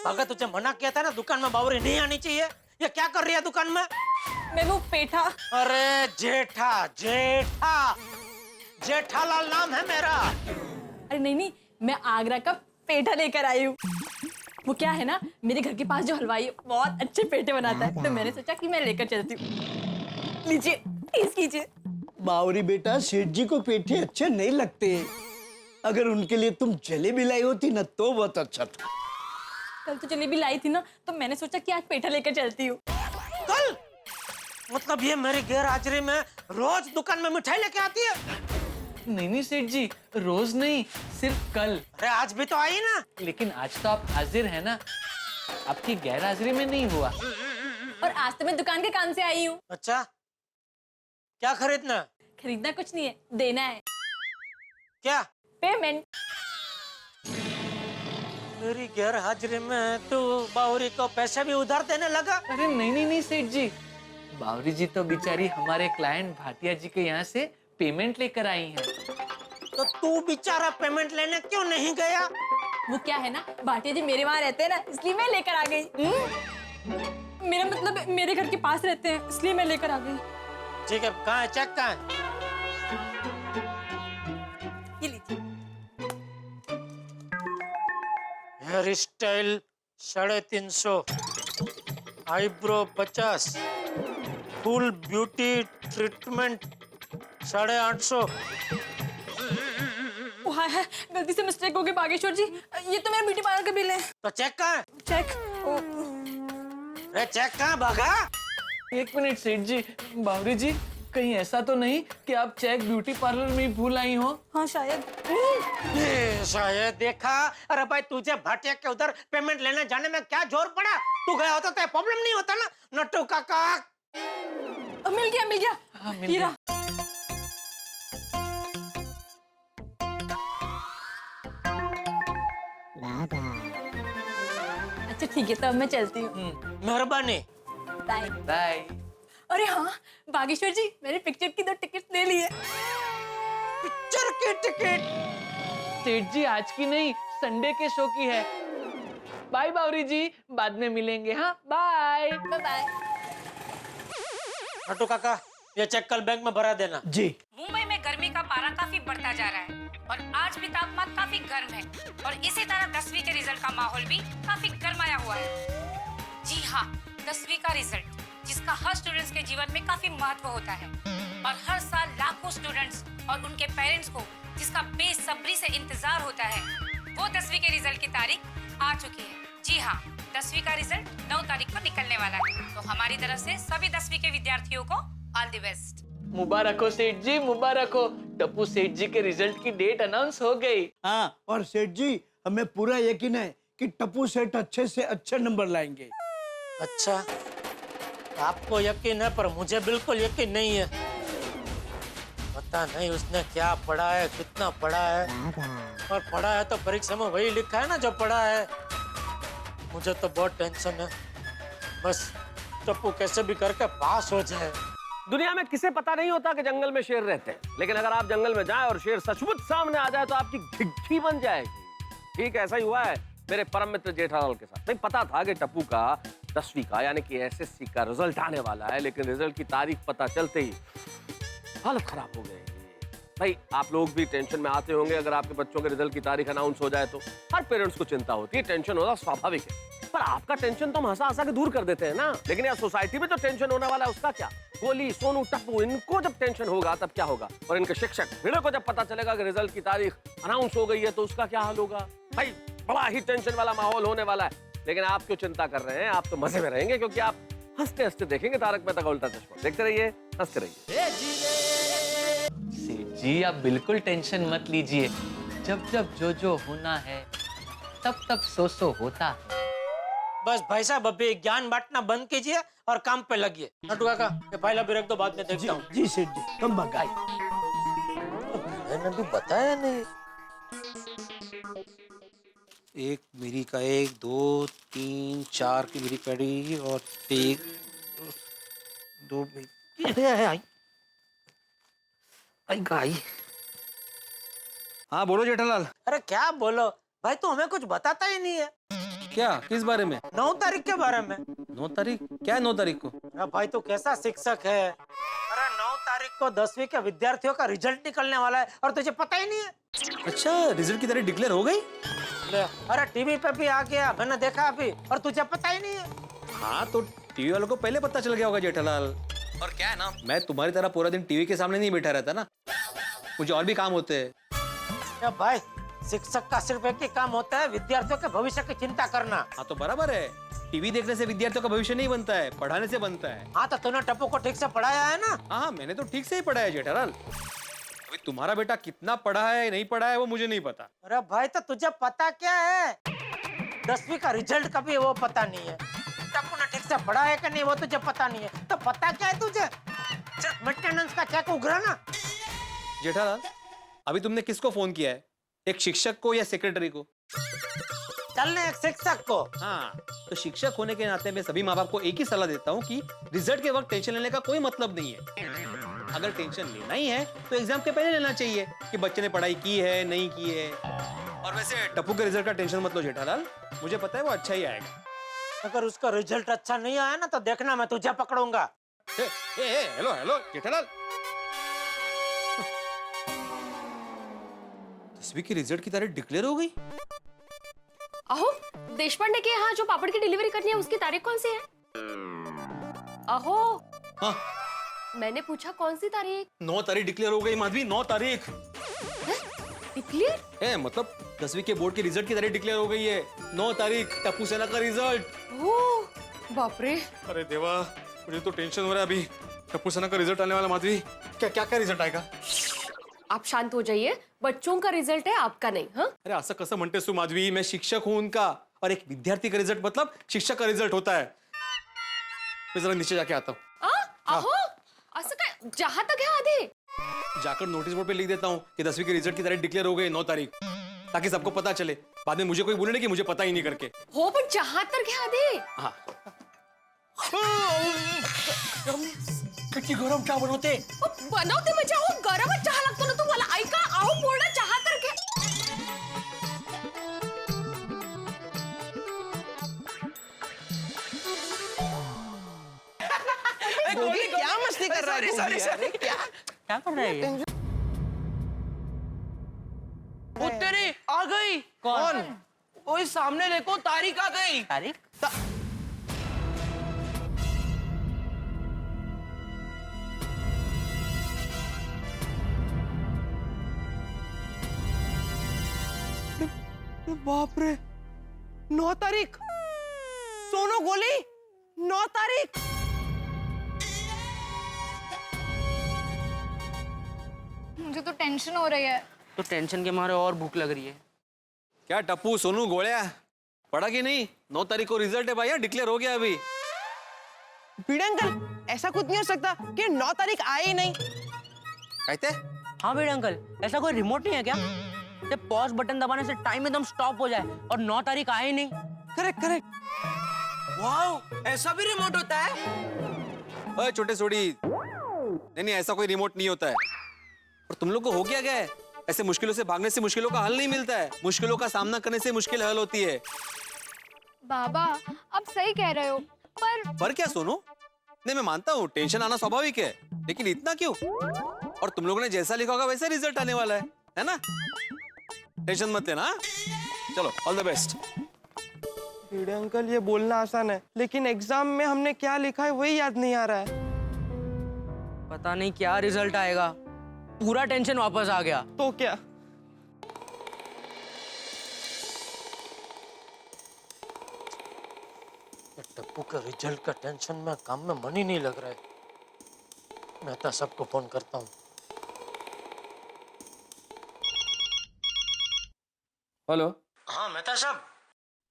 अगर तुझे मना किया था ना दुकान में बावरी नहीं आनी चाहिए। ये क्या कर रही है दुकान में? मैं वो पेठा। अरे जेठालाल नाम है मेरा। अरे नहीं मैं आगरा का पेठा लेकर आई हूँ। वो क्या है ना, मेरे घर के पास जो हलवाई है बहुत अच्छे पेठे बनाता है, तो मैंने सोचा कि मैं लेकर चलती हूँ। लीजिए टेस्ट कीजिए। बावरी बेटा, सेठ जी को पेठे अच्छे नहीं लगते। अगर उनके लिए तुम जलेबी लाई होती ना तो बहुत अच्छा था। कल तो जलेबी लाई थी ना, तो मैंने सोचा कि आज पेठा लेकर चलती हूँ। कल? मतलब ये मेरी गैर हाजिरी में रोज दुकान में मिठाई लेके आती है? नहीं सेठ जी, रोज नहीं, सिर्फ कल। अरे आज भी तो आई ना। लेकिन आज तो आप हाजिर है ना, आपकी गैर हाजिरी में नहीं हुआ। और आज तो मैं दुकान के काम से आई हूँ। अच्छा, क्या खरीदना? खरीदना कुछ नहीं है, देना है। क्या? पेमेंट। मेरी गैर हाजिरी में तू बावरी को पैसे भी उधार देने लगा? अरे नहीं सेठ जी, बावरी जी तो बेचारी हमारे क्लाइंट भाटिया जी के यहाँ से पेमेंट लेकर आई हैं। तो तू बेचारा पेमेंट लेने क्यों नहीं गया? वो क्या है ना, भाटिया जी मेरे वहाँ रहते हैं ना, इसलिए मैं लेकर आ गई। मेरा मतलब मेरे घर के पास रहते हैं, इसलिए मैं लेकर आ गई। ठीक है, कहाँ है चेक? कहाँ है? ये लीजिए। Hair style 350, eyebrow 50, full beauty treatment 850। वहाँ है, गलती से मिस्टेक हो गई बागेश्वर जी, ये तो मेरा ब्यूटी पार्लर का बिल है। तो चेक कहाँ है? चेक। अरे चेक कहाँ भागा? एक मिनट सेठ जी, बावरी जी कहीं ऐसा तो नहीं कि आप चेक ब्यूटी पार्लर में ही भूल आई हो? हाँ शायद। शायद। देखा? अरे भाई तुझे भाटिया के उधर पेमेंट लेने जाने में क्या जोर पड़ा? तू गया होता तो प्रॉब्लम नहीं होता ना नट्टू काका। मिल गया। हाँ, मिल गया। अच्छा ठीक है, तब मैं चलती हूँ। मेहरबानी। बाय। बाय। अरे हाँ बागेश्वर जी, मैंने पिक्चर की 2 टिकट ले ली है। पिक्चर की टिकट? सेठ जी आज की नहीं, संडे के शो की है। बाय बावरी जी, बाद में मिलेंगे। हाँ बाय। बाय। नट्टू काका, ये चेक कल बैंक में भरा देना। जी। मुंबई में गर्मी का पारा काफी बढ़ता जा रहा है और आज भी तापमान काफी गर्म है और इसी तरह 10वीं के रिजल्ट का माहौल भी काफी गर्माया हुआ है। जी हाँ, 10वीं का रिजल्ट जिसका हर स्टूडेंट्स के जीवन में काफी महत्व होता है और हर साल लाखों स्टूडेंट्स और उनके पेरेंट्स को जिसका बेसब्री से इंतजार होता है, वो 10वीं के रिजल्ट की तारीख आ चुकी है। जी हाँ, 10वीं का रिजल्ट 9 तारीख को निकलने वाला है, तो हमारी तरफ से सभी 10वीं के विद्यार्थियों को ऑल द बेस्ट। मुबारक हो सेठ जी, मुबारक हो। टप्पू सेठ जी के रिजल्ट की डेट अनाउंस हो गई। हाँ, और सेठ जी हमें पूरा यकीन है कि टप्पू सेठ अच्छे से अच्छे नंबर लाएंगे। अच्छा, आपको यकीन है पर मुझे बिल्कुल यकीन नहीं है। पता नहीं उसने क्या पढ़ा है, कितना पढ़ा है, और पढ़ा है तो परीक्षा में वही लिखा है ना जो पढ़ा है। मुझे तो बहुत टेंशन है, बस टप्पू कैसे भी करके पास हो जाए। दुनिया में किसे पता नहीं होता कि जंगल में शेर रहते हैं, लेकिन अगर आप जंगल में जाएं और शेर सचमुच सामने आ जाए तो आपकी घिघी बन जाएगी। ठीक ऐसा ही हुआ है मेरे परम मित्र जेठालाल के साथ। नहीं पता था कि टप्पू का 10वीं का यानी कि एसएससी का रिजल्ट आने वाला है, लेकिन रिजल्ट की तारीख पता चलते ही हालत खराब हो गई। भाई आप लोग भी टेंशन में आते होंगे अगर आपके बच्चों के रिजल्ट की तारीख अनाउंस हो जाए तो। हर पेरेंट्स को चिंता होती है, टेंशन होना स्वाभाविक है। पर आपका टेंशन तो हम हंसा हंसा के दूर कर देते हैं ना। लेकिन यार सोसाइटी में जो टेंशन होने वाला है उसका क्या? गोली, सोनू, टप्पू, इनको जब टेंशन होगा तब क्या होगा? और इनके शिक्षक भिड़े को जब पता चलेगा कि रिजल्ट की तारीख अनाउंस हो गई है तो उसका क्या हाल होगा? भाई बड़ा ही टेंशन वाला माहौल होने वाला है। लेकिन आप क्यों चिंता कर रहे हैं? आप तो मजे में रहेंगे क्योंकि आप हंसते हंसते देखेंगे तारक मेहता का उल्टा चश्मा। देखते रहिए, हंसते रहिए। सेठ जी आप बिल्कुल टेंशन मत लीजिए। जब जब जो होना है तब तब सो होता है। बस भाई साहब अभी ज्ञान बांटना बंद कीजिए और काम पे लगिए। नटू काका ये फाइल अभी रख दो, बाद में देखता हूँ। जी सेठ जी, हम बगाई। मैंने भी बताया नहीं। एक मेरी का 1 2 3 4 की मेरी पड़ी और 1 2 आई। हाँ बोलो जेठालाल। अरे क्या बोलो भाई, तू हमें कुछ बताता ही नहीं है। क्या, किस बारे में? 9 तारीख के बारे में। 9 तारीख? क्या है 9 तारीख को? अरे भाई तू कैसा शिक्षक है। अरे 9 तारीख को 10वीं के विद्यार्थियों का रिजल्ट निकलने वाला है और तुझे पता ही नहीं है। अच्छा, रिजल्ट की तारीख डिक्लेयर हो गई? अरे टीवी पे भी आ गया, मैंने देखा अभी, और तुझे पता ही नहीं है। हाँ तो टीवी वालों को पहले पता चल गया होगा जेठालाल। और क्या है ना, मैं तुम्हारी तरह पूरा दिन टीवी के सामने नहीं बैठा रहता ना, मुझे और भी काम होते हैं। भाई शिक्षक का सिर्फ एक ही काम होता है, विद्यार्थियों के भविष्य की चिंता करना। हाँ तो बराबर है, टीवी देखने से विद्यार्थियों का भविष्य नहीं बनता है, पढ़ाने से बनता है। हाँ तो तूने टप्पू को ठीक से पढ़ाया है ना? हाँ मैंने तो ठीक से ही पढ़ा है जेठालाल। अभी तुम्हारा बेटा कितना पढ़ा है नहीं पढ़ा है वो मुझे नहीं पता। अरे भाई तो तुझे पता क्या है? 10वीं का रिजल्ट कभी वो पता नहीं है। टप्पू ने ठीक से पढ़ा है कि नहीं वो तुझे पता नहीं है, तो पता क्या है तुझे? सिर्फ मेंटेनेंस का चेक उघराना। जेठालाल अभी तुमने किसको फोन किया है, एक शिक्षक को या सेक्रेटरी को? चलने एक शिक्षक को। हाँ तो शिक्षक होने के नाते मैं सभी माँ बाप को एक ही सलाह देता हूँ कि रिजल्ट के वक्त टेंशन लेने का कोई मतलब नहीं है। अगर टेंशन लेना ही है तो एग्जाम के पहले लेना चाहिए कि बच्चे ने पढ़ाई की है नहीं की है। और वैसे टप्पू के रिजल्ट का टेंशन मत लो जेठालाल, मुझे पता है वो अच्छा ही आएगा। अगर उसका रिजल्ट अच्छा नहीं आया ना तो देखना मैं तुझे पकड़ूंगा। हेलो हेलो जेठालाल, 10वीं की रिजल्ट की तारीख डिक्लेयर हो गई? अहो देशपांडे के यहाँ जो पापड़ की डिलीवरी करनी है उसकी तारीख कौन सी है? अहो हाँ मैंने पूछा कौन सी तारीख? 9 तारीख डिक्लेयर हो गई माधवी, 9 तारीख डिक्लेयर है, मतलब 10वीं के बोर्ड के रिजल्ट की तारीख डिक्लेयर हो गई है। 9 तारीख टप्पू सेना का रिजल्ट। ओह बाप रे। अरे देवा, मुझे तो टेंशन हो रहा है अभी। टप्पू सेना का रिजल्ट आने वाला माधवी, क्या क्या क्या रिजल्ट आएगा? आप शांत हो जाइए, बच्चों का रिजल्ट है आपका नहीं। हाँ अरे असं कसं म्हणतेस तू माधवी, मैं शिक्षक हूं उनका, और एक विद्यार्थी का रिजल्ट मतलब शिक्षक का रिजल्ट होता है। मैं जरा नीचे जाके आता हूँ। अहो असं काय, जहां तक है आधी जाकर नोटिस बोर्ड पे लिख देता हूँ कि 10वीं के रिजल्ट की तारीख डिक्लेयर हो गई 9 तारीख, ताकि सबको पता चले, बाद में मुझे कोई बोले नहीं कि मुझे पता ही नहीं करके। हो पण जहां तक है आधी। हाँ किती गरम चहा बनवते? बनवते म्हणजे अहो गरमच चहा लागतो ना तुम्हाला। ऐका अहो पूर्ण चहा तर घे। क्या मस्ती कर रहा है? सॉरी क्या कर रहा है? वो तेरी आ गई। कौन? वो सामने देखो, तारीख आ गई। तारीख? बाप रे, 9 तारीख। सोनू गोली 9 तारीख। मुझे तो टेंशन हो रही है। तो टेंशन के मारे और भूख लग रही है। क्या टप्पू सोनू गोलिया पढ़ा कि नहीं? 9 तारीख को रिजल्ट है भैया, डिक्लेयर हो गया अभी। भिड़े अंकल, ऐसा कुछ नहीं हो सकता कि 9 तारीख आए ही नहीं। कहते? हाँ भिड़े अंकल, ऐसा कोई रिमोट नहीं है क्या? जब पॉज बटन दबाने से टाइम एकदम स्टॉप हो जाए और 9 तारीख आए ही नहीं। Correct correct. वाओ, ऐसा भी रिमोट होता है? अरे छोटे सोड़ी, नहीं ऐसा कोई रिमोट नहीं होता है। और तुम लोग को हो क्या है? ऐसे मुश्किलों से भागने से मुश्किलों का हल नहीं मिलता है, मुश्किलों का सामना करने से मुश्किल हल होती है। बाबा आप सही कह रहे हो, पर क्या सोनू? नहीं मैं मानता हूँ टेंशन आना स्वाभाविक है, लेकिन इतना क्यों? और तुम लोगों ने जैसा लिखा होगा वैसे रिजल्ट आने वाला है ना? टेंशन मत लेना। हाँ? चलो all the best. Bhide uncle, ये बोलना आसान है, लेकिन एग्जाम में हमने क्या लिखा है वही याद नहीं आ रहा है। पता नहीं क्या रिजल्ट आएगा, पूरा टेंशन वापस आ गया। तो क्या? टप्पू के रिजल्ट का टेंशन में काम में मन ही नहीं लग रहा है। मेहता सबको फोन करता हूँ। हेलो। हाँ मेहता साहब।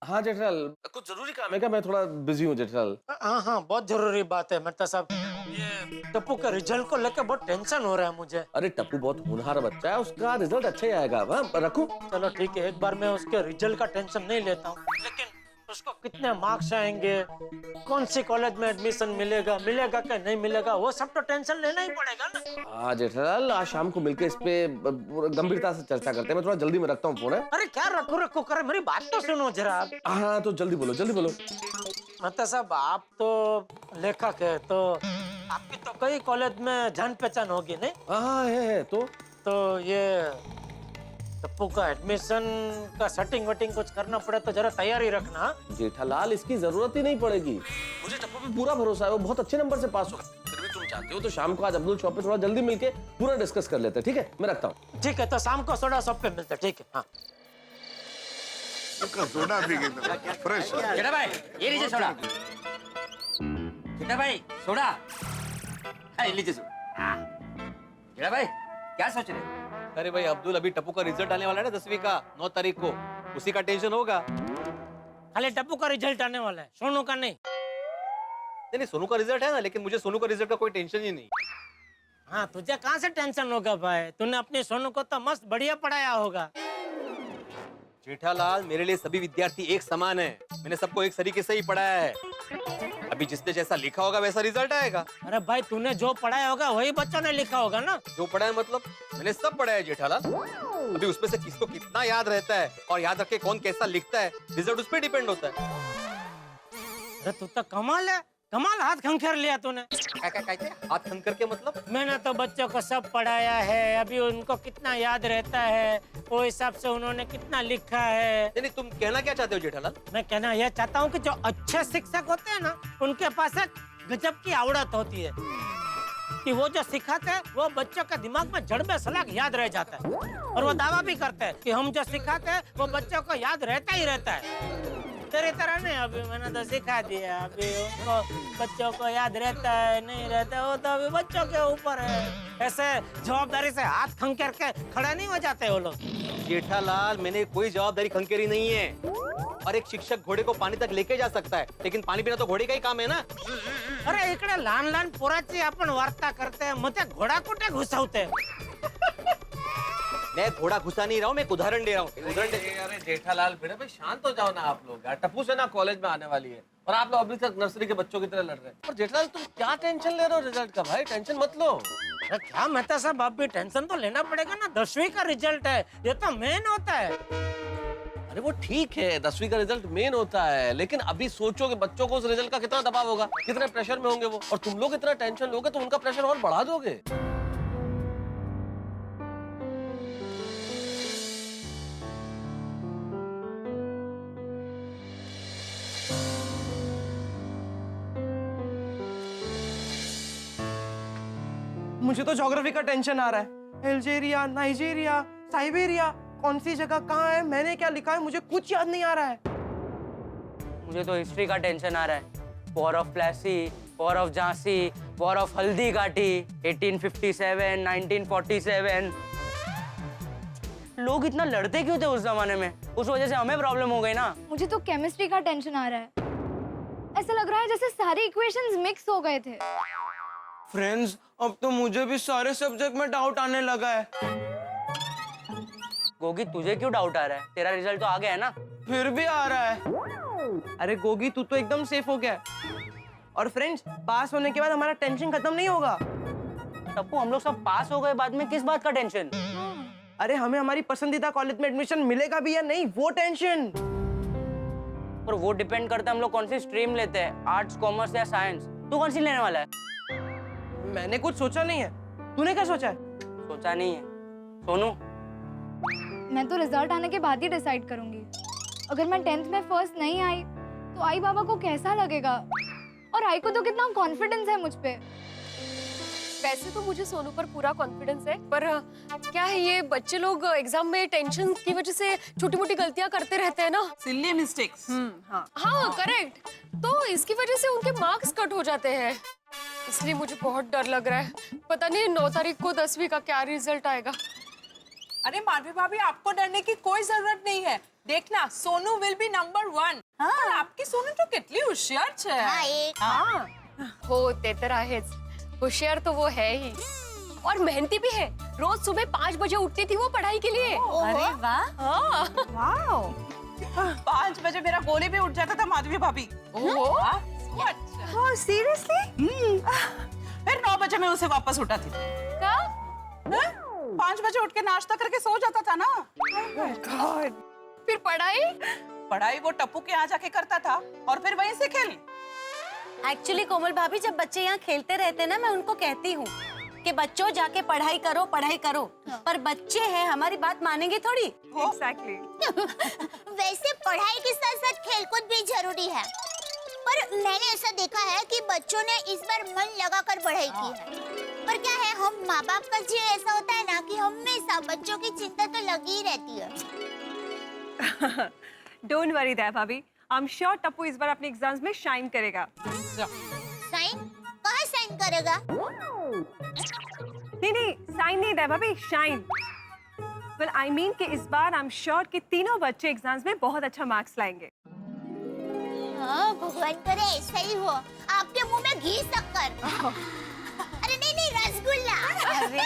हाँ जेठालाल, कुछ जरूरी काम है क्या? मैं थोड़ा बिजी हूँ जेठालाल। हाँ बहुत जरूरी बात है मेहता साहब। ये टप्पू के रिजल्ट को लेकर बहुत टेंशन हो रहा है मुझे। अरे टप्पू बहुत होनहार बच्चा है, उसका रिजल्ट अच्छा ही आएगा। हाँ रखूं? चलो ठीक है, एक बार मैं उसके रिजल्ट का टेंशन नहीं लेता हूँ, लेकिन उसको कितने मार्क्स आएंगे, कौन सी कॉलेज में एडमिशन मिलेगा कि नहीं मिलेगा, वो सब तो टेंशन लेना ही पड़ेगा ना। हाँ जेठालाल, आज शाम को मिलकर इस पे गंभीरता से चर्चा करते हैं। मैं थोड़ा जल्दी में रखता हूँ फोन। है अरे क्या रखो करे, मेरी बात तो सुनो जरा। हाँ तो जल्दी बोलो, जल्दी बोलो। मतलब साहब, आप तो लेखक है, तो आपकी तो कई कॉलेज में जान पहचान होगी नहीं? हाँ है तो ये टप्पू का एडमिशन का सेटिंग वेटिंग कुछ करना पड़े तो जरा तैयारी रखना। जेठालाल, इसकी जरूरत ही नहीं पड़ेगी, मुझे टप्पू पे पूरा भरोसा है, वो बहुत अच्छे नंबर से पास होगा। फिर भी तुम चाहते हो तो शाम को आज अब्दुल शॉप पे थोड़ा जल्दी मिलके पूरा डिस्कस कर लेते हैं। ठीक है, मैं रखता हूँ। ठीक है, तो शाम को सोडा शॉप पे मिलते हैं। ठीक है। हाँ सोडा भी फ्रेश। जेठा भाई, ये लीजिए सोडा। जेठा भाई सोडा, लीजिए सोडा। जेठा भाई क्या सोच रहे? अरे भाई अब्दुल, अभी टप्पू का रिजल्ट आने वाला है ना 10वीं का, 9 तारीख को, उसी का टेंशन होगा। खाली टप्पू का रिजल्ट आने वाला है, सोनू का नहीं। नहीं सोनू का रिजल्ट है ना, लेकिन मुझे सोनू का रिजल्ट का कोई टेंशन ही नहीं। हाँ, तुझे कहाँ से टेंशन होगा भाई, तूने अपने सोनू को तो मस्त बढ़िया पढ़ाया होगा। जेठालाल, मेरे लिए सभी विद्यार्थी एक समान है, मैंने सबको एक तरीके से ही पढ़ाया है। अभी जिसने जैसा लिखा होगा वैसा रिजल्ट आएगा। अरे भाई, तूने जो पढ़ाया होगा वही बच्चों ने लिखा होगा ना। जो पढ़ाया मतलब मैंने सब पढ़ा है जेठालाल। अभी उसमें से किसको कितना याद रहता है और याद रखे कौन कैसा लिखता है, रिजल्ट उस पर डिपेंड होता है। अरे तू तो कमाल है, कमाल हाथ खंखेर लिया तूने। हाथ खंखेर के मतलब? मैंने तो बच्चों को सब पढ़ाया है, अभी उनको कितना याद रहता है वो हिसाब से उन्होंने कितना लिखा है। नहीं, तुम कहना क्या चाहते हो जेठालाल? मैं कहना यह चाहता हूँ कि जो अच्छे शिक्षक होते हैं ना, उनके पास एक गजब की आवड़त होती है कि वो जो सिखाते हैं वो बच्चों के दिमाग में जड़ में सलाख याद रह जाता है, और वो दावा भी करते हैं कि हम जो सिखाते हैं वो बच्चों को याद रहता ही रहता है। तेरी तरह नहीं, अभी मैंने तो सिखा दिया, अभी उनको बच्चों को याद रहता है नहीं रहता वो तो अभी बच्चों के ऊपर है। ऐसे जवाबदारी से हाथ खंखेर के खड़े नहीं हो जाते वो लोग। जेठालाल, मैंने कोई जवाबदारी खंखेरी नहीं है, और एक शिक्षक घोड़े को पानी तक लेके जा सकता है, लेकिन पानी पीना तो घोड़े का ही काम है ना। अरे इकडे लहान लहान पोराची आपण वार्ता करते, मग ते घोडा कुठे घुसवते? मैं घोड़ा घुसा नहीं रहा हूँ, मैं एक उदाहरण दे रहा हूँ। अरे जेठालाल, बेटा भाई शांत हो जाओ ना आप लोग यार। टप्पू से ना कॉलेज में आने वाली है और आप लोग अभी तक नर्सरी के बच्चों की तरह लड़ रहे हैं। और जेठालाल, तुम क्या टेंशन ले रहे हो रिजल्ट का? भाई टेंशन मत लो। अरे क्या मेहता साहब, आप भी टेंशन तो लेना पड़ेगा ना, 10वीं का रिजल्ट है, ये तो मेन होता है। अरे वो ठीक है, 10वीं का रिजल्ट मेन होता है, लेकिन अभी सोचो कि बच्चों को उस रिजल्ट का कितना दबाव होगा, कितने प्रेशर में होंगे वो, और तुम लोग इतना टेंशन लोगे तो उनका प्रेशर और बढ़ा दोगे। मुझे तो ज्योग्राफी का टेंशन आ रहा है। अल्जीरिया, नाइजीरिया, साइबेरिया, कौन सी जगह कहाँ है, मैंने क्या लिखा है, मुझे कुछ याद नहीं आ रहा है। मुझे तो हिस्ट्री का टेंशन आ रहा है। War of Plassey, war of Jhansi, war of Haldi Ghati, 1857, 1947। लोग इतना लड़ते क्यों थे उस जमाने में? उस वजह से हमें प्रॉब्लम हो गई ना। मुझे तो केमिस्ट्री का टेंशन आ रहा है, ऐसा लग रहा है जैसे सारे इक्वेशंस मिक्स हो गए थे। फ्रेंड्स, अब तो मुझे भी सारे सब्जेक्ट में डाउट आने लगा है। गोगी, तुझे क्यों डाउट आ रहा है? तेरा रिजल्ट तो आ गया है ना। फिर भी आ रहा है। अरे गोगी, तू तो एकदम सेफ हो गया। और फ्रेंड्स, पास होने के बाद हमारा टेंशन खत्म नहीं होगा। टप्पू, हम लोग सब पास हो गए, बाद में किस बात का टेंशन? अरे हमें हमारी पसंदीदा कॉलेज में एडमिशन मिलेगा भी या नहीं, वो टेंशन। और वो डिपेंड करता है हम लोग कौन सी स्ट्रीम लेते हैं, आर्ट्स, कॉमर्स या साइंस। तू कौन सी लेने वाला है? मैंने कुछ सोचा नहीं है, तूने क्या सोचा है? सोचा नहीं है। सोनू, मैं तो रिजल्ट आने के बाद ही डिसाइड करूंगी। अगर मैं 10th में फर्स्ट नहीं आई तो आई बाबा को कैसा लगेगा, और आई को तो कितना कॉन्फिडेंस है मुझ पे। वैसे तो मुझे सोनू पर पूरा कॉन्फिडेंस है, पर क्या है ये बच्चे लोग एग्जाम में टेंशन की वजह से छोटी मोटी गलतियां करते रहते हैं ना, सिली मिस्टेक्स। हाँ करेक्ट, तो इसकी वजह से उनके मार्क्स कट हो जाते हैं। इसलिए मुझे बहुत डर लग रहा है, पता नहीं 9 तारीख को 10वीं का क्या रिजल्ट आएगा। अरे माधवी भाभी, आपको डरने की कोई जरूरत नहीं है। देखना, सोनू विल बी नंबर 1। हाँ। आपकी सोनू तो कितनी होशियार है। हाँ हो ते तर आहेच, होशियार तो वो है ही, और मेहनती भी है। रोज सुबह 5 बजे उठती थी वो पढ़ाई के लिए। अरे वाह, हाँ। वाह। 5 बजे मेरा गोली भी उठ जाता था माधवी भाभी। Oh seriously? फिर 9 बजे मैं उसे वापस उठाती थी। क्या? 5 बजे उठ के नाश्ता करके सो जाता था ना। गॉड। फिर पढ़ाई वो टप्पू के यहाँ जाके करता था, और फिर वहीं से खेल। एक्चुअली कोमल भाभी, जब बच्चे यहाँ खेलते रहते ना, मैं उनको कहती हूँ कि बच्चों जाके पढ़ाई करो, पढ़ाई करो। पर बच्चे हैं, हमारी बात मानेंगे थोड़ी। एग्जैक्टली। वैसे पढ़ाई के साथ साथ खेलकूद भी जरूरी है, पर मैंने ऐसा देखा है कि बच्चों ने इस बार मन लगाकर पढ़ाई की है। पर क्या है, हम माँ बाप का जीवन ऐसा होता है ना कि हमेशा बच्चों की चिंता तो लगी ही रहती है। डोंट वरी दया भाभी, आई एम श्योर टप्पू इस बार अपने एग्जाम्स में शाइन करेगा। साइन? कहाँ साइन करेगा? नहीं साइन नहीं दया भाभी, शाइन। वेल आई मीन कि इस बार आई एम श्योर कि तीनों बच्चे एग्जाम्स में बहुत अच्छा मार्क्स लाएंगे। हाँ, भगवान करे ऐसा ही हो। आपके मुंह में घी शक्कर। अरे नहीं, रसगुल्ला। अरे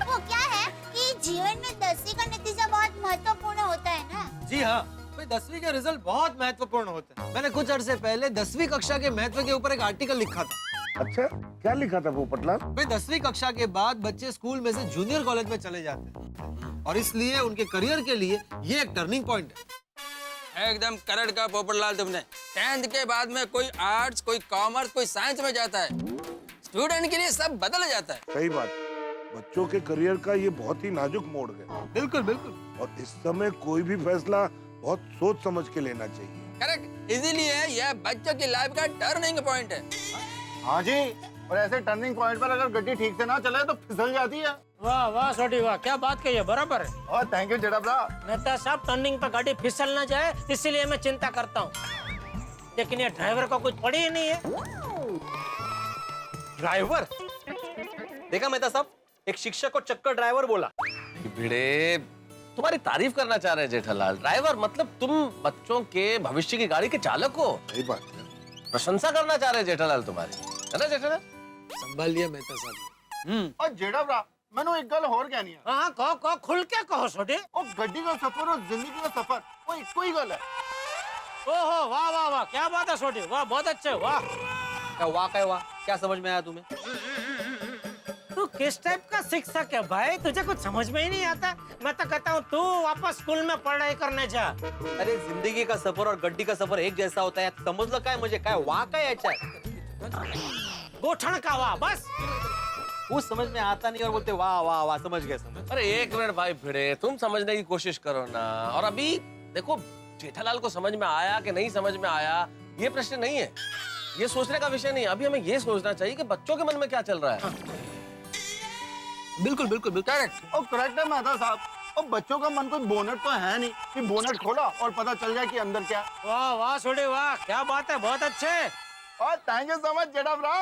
वो क्या है कि जीवन में 10वीं का नतीजा बहुत महत्वपूर्ण होता है ना। जी हाँ भाई, 10वीं के रिजल्ट बहुत महत्वपूर्ण होते हैं। मैंने कुछ अरसे पहले 10वीं कक्षा के महत्व के ऊपर एक आर्टिकल लिखा था। अच्छा, क्या लिखा था वो पटला? भाई 10वीं कक्षा के बाद बच्चे स्कूल में से जूनियर कॉलेज में चले जाते हैं, और इसलिए उनके करियर के लिए ये एक टर्निंग पॉइंट है। एकदम करेक्ट का पोपटलाल तुमने। 10th के बाद में कोई आर्ट्स, कोई कॉमर्स, कोई साइंस में जाता है, स्टूडेंट के लिए सब बदल जाता है। सही बात, बच्चों के करियर का ये बहुत ही नाजुक मोड़ है। बिल्कुल बिल्कुल। और इस समय कोई भी फैसला बहुत सोच समझ के लेना चाहिए। करेक्ट, इसीलिए यह बच्चों की लाइफ का टर्निंग पॉइंट है। हाँ जी, और ऐसे टर्निंग पॉइंट पर अगर गड्डी ठीक से ना चले तो फिसल जाती है। वाह वाह छोटी वाह, क्या बात कही है, बराबर है। और थैंक यू जड़ाबरा। मेहता साहब, टर्निंग पर गाड़ी फिसल ना जाए इसीलिए मैं चिंता करता हूँ, लेकिन ये ड्राइवर को कुछ पड़ी ही नहीं है। ड्राइवर? देखा मेहता साहब, एक शिक्षक को चक्कर ड्राइवर बोला। भिड़े, तुम्हारी तारीफ करना चाह रहे हैं जेठालाल। ड्राइवर मतलब तुम बच्चों के भविष्य की गाड़ी के चालक हो। सही बात है। प्रशंसा करना चाह रहे हैं जेठालाल तुम्हारी, है ना जेठालाल? संभाल लिया मेहता साहब। और जड़ाबरा, मैंने एक गल और कहनी है। हाँ कहो, खुल के कहो छोटे। और गड्डी का सफर और जिंदगी का सफर वो एक कोई गल है। ओहो वाह वाह वाह, क्या बात है छोटे, वाह बहुत अच्छे, वाह। क्या समझ में आया तुम्हें? तू किस टाइप का शिक्षक है भाई, तुझे कुछ समझ में ही नहीं आता। मैं तो कहता हूँ तू वापस स्कूल में पढ़ाई करने जा। अरे जिंदगी का सफर और गड्डी का सफर एक जैसा होता है, समजलं काय म्हणजे काय? वाह काय याच्यात? गोठण का वाह, बस। कुछ समझ में आता नहीं और बोलते वाह वाह वाह। समझ गए, समझ। अरे एक मिनट भाई भिड़े, तुम समझने की कोशिश करो ना। और अभी देखो, जेठालाल को समझ में आया कि नहीं समझ में आया, ये प्रश्न नहीं है, ये सोचने का विषय नहीं। अभी हमें ये सोचना चाहिए कि बच्चों के मन में क्या चल रहा है। बिल्कुल बिल्कुल बिल्कुल करेक्ट। और करेक्ट है मेहता साहब, और बच्चों का मन कोई बोनट तो है नहीं कि बोनट खोला और पता चल जाए कि अंदर क्या। वाह वाह छोटे वाह, क्या बात है, बहुत अच्छे। और थैंक यू सो मच जड़ाबरा।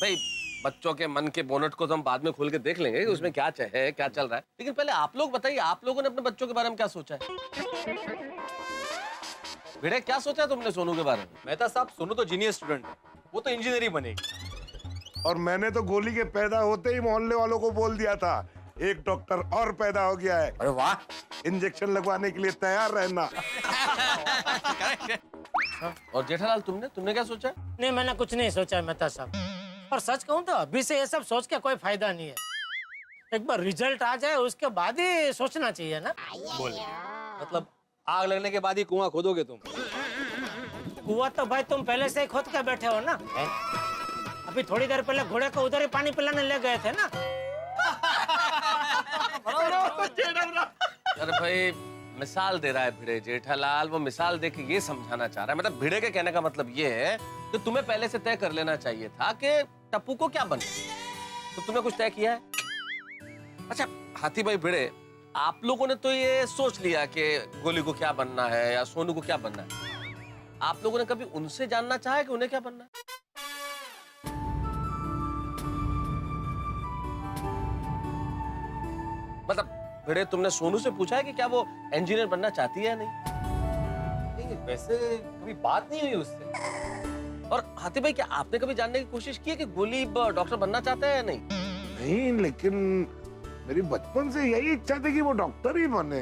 भाई बच्चों के मन के बोनट को तो हम बाद में खोल के देख लेंगे कि उसमें क्या है, क्या चल रहा है। लेकिन पहले आप लोग बताइए, आप लोगों ने अपने बच्चों के बारे में क्या सोचा है? भिड़े, क्या सोचा है तुमने सोनू के बारे में? मेहता साहब, सोनू तो जीनियस स्टूडेंट है, वो तो इंजीनियरिंग बनेगी। और मैंने तो गोली के पैदा होते ही मोहल्ले वालों को बोल दिया था, एक डॉक्टर और पैदा हो गया है। अरे वाह, इंजेक्शन लगवाने के लिए तैयार रहना। और जेठालाल तुमने क्या सोचा? नहीं, मैंने कुछ नहीं सोचा मेहता साहब। और सच कहूँ तो अभी से ये सब सोच के कोई फायदा नहीं है। एक बार रिजल्ट आ जाए उसके बाद ही सोचना चाहिए ना। बोल, मतलब आग लगने के बाद ही कुआं खोदोगे तुम? कुआं तो भाई तुम पहले से ही खोद के बैठे हो ना। अभी थोड़ी देर पहले घोड़े को उधर ही पानी पिलाने ले गए थे ना। अरे भाई मिसाल दे रहा है भिड़े जेठालाल, वो मिसाल दे के ये समझाना चाह रहा है। मतलब भिड़े के कहने का मतलब ये है कि तुम्हें पहले से तय कर लेना चाहिए था कि टप्पू को क्या बनना, तो तुमने कुछ तय किया है। अच्छा हाथी भाई भिड़े, आप लोगों ने तो ये सोच लिया कि गोली को क्या बनना है या सोनू को क्या बनना है। आप लोगों ने कभी उनसे जानना चाहा कि उन्हें क्या बनना है? मतलब भिड़े तुमने सोनू से पूछा है कि क्या वो इंजीनियर बनना चाहती है या नहीं? वैसे कभी बात नहीं हुई उससे। और हाथी भाई क्या आपने कभी जानने की कोशिश की है कि गोली डॉक्टर बनना चाहता है या नहीं? नहीं, लेकिन मेरी बचपन से यही इच्छा थी कि वो डॉक्टर ही बने।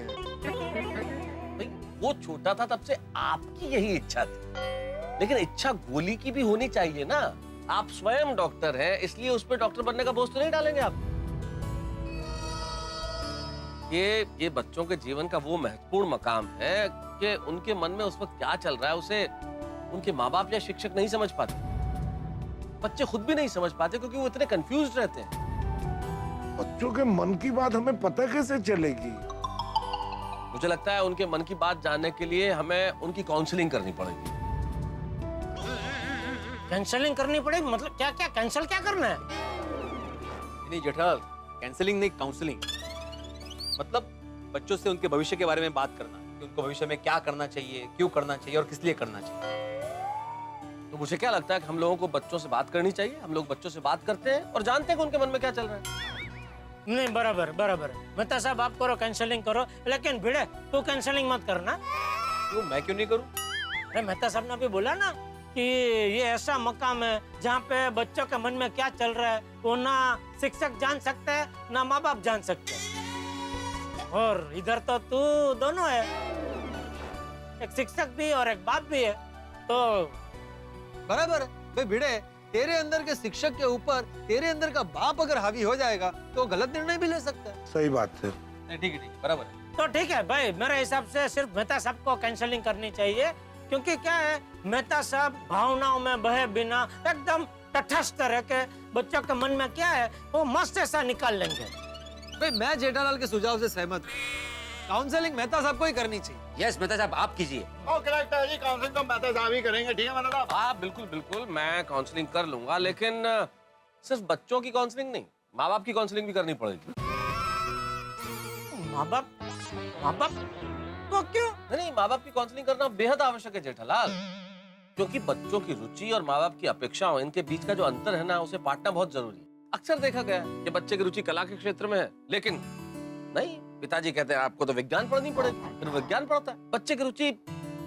भाई वो छोटा था तब से आपकी यही इच्छा थी, लेकिन इच्छा गोली की भी होनी चाहिए ना। आप स्वयं डॉक्टर हैं, इसलिए उस पर डॉक्टर बनने का बोझ तो नहीं डालेंगे आप। ये बच्चों के जीवन का वो महत्वपूर्ण मकाम है कि उनके मन में उस वक्त क्या चल रहा है उसे उनके माँ बाप या शिक्षक नहीं समझ पाते। बच्चे खुद भी नहीं समझ पाते क्योंकि वो इतने कंफ्यूज रहते हैं। बच्चों के मन की बात हमें पता कैसे चलेगी? मुझे लगता है उनके मन की बात जानने के लिए हमें उनकी काउंसलिंग करनी पड़ेगी। कैंसलिंग करनी पड़ेगी? मतलब क्या क्या कैंसिल क्या करना है? नहीं जेठालाल, कैंसलिंग नहीं, काउंसलिंग। मतलब बच्चों से उनके भविष्य के बारे में बात करना कि उनको भविष्य में क्या करना चाहिए, क्यों करना चाहिए और किस लिए करना चाहिए। तो मुझे क्या लगता है कि हम लोगों को बच्चों से बात करनी चाहिए। हम लोग बच्चों से बात करते हैं और जानते हैं कि उनके मन में क्या चल रहा है। नहीं बराबर बराबर, मेहता साहब आप करो कैंसलिंग करो, लेकिन भिड़े तू कैंसलिंग मत करना। क्यों, मैं क्यों नहीं करूं? अरे मेहता साहब ने अभी बोला ना कि ये ऐसा मकाम है जहाँ पे बच्चों के मन में क्या चल रहा है वो ना शिक्षक जान सकते हैं ना माँ बाप जान सकते हैं। और इधर तो तू दोनों है, एक शिक्षक भी और एक बाप भी है। तो बराबर है भाई भिड़े, तेरे अंदर के शिक्षक के ऊपर तेरे अंदर का बाप अगर हावी हो जाएगा तो गलत निर्णय भी ले सकता है। सही बात है। ठीक है, बराबर है। तो ठीक है भाई, मेरे हिसाब से सिर्फ मेहता साहब को कैंसलिंग करनी चाहिए, क्योंकि क्या है मेहता साहब भावनाओं में बहे बिना एकदम तटस्थ रह के बच्चों के मन में क्या है वो मस्त ऐसा निकाल लेंगे। भाई मैं जेठालाल के सुझाव से सहमत हूँ, काउंसलिंग मेहता साहब को ही करनी चाहिए। यस मेहता साहब, आप कीजिए। ओके लगता है जी, काउंसलिंग तो मेहता साहब ही करेंगे। ठीक है मेहता साहब? हाँ बिल्कुल बिल्कुल, मैं काउंसलिंग कर लूंगा, लेकिन सिर्फ बच्चों की काउंसलिंग नहीं, माँ बाप की काउंसलिंग भी करनी पड़ेगी। माँ बाप तो क्यों? नहीं, माँ बाप की काउंसलिंग करना बेहद आवश्यक है जेठालाल, क्योंकि बच्चों की रुचि और माँ बाप की अपेक्षाओं, इनके बीच का जो अंतर है ना, उसे पाटना बहुत जरूरी है। अक्सर देखा गया है कि बच्चे की रुचि कला के क्षेत्र में है, लेकिन नहीं, पिताजी कहते हैं आपको तो विज्ञान पढ़नी पड़ेगी, फिर विज्ञान पढ़ता है। बच्चे की रुचि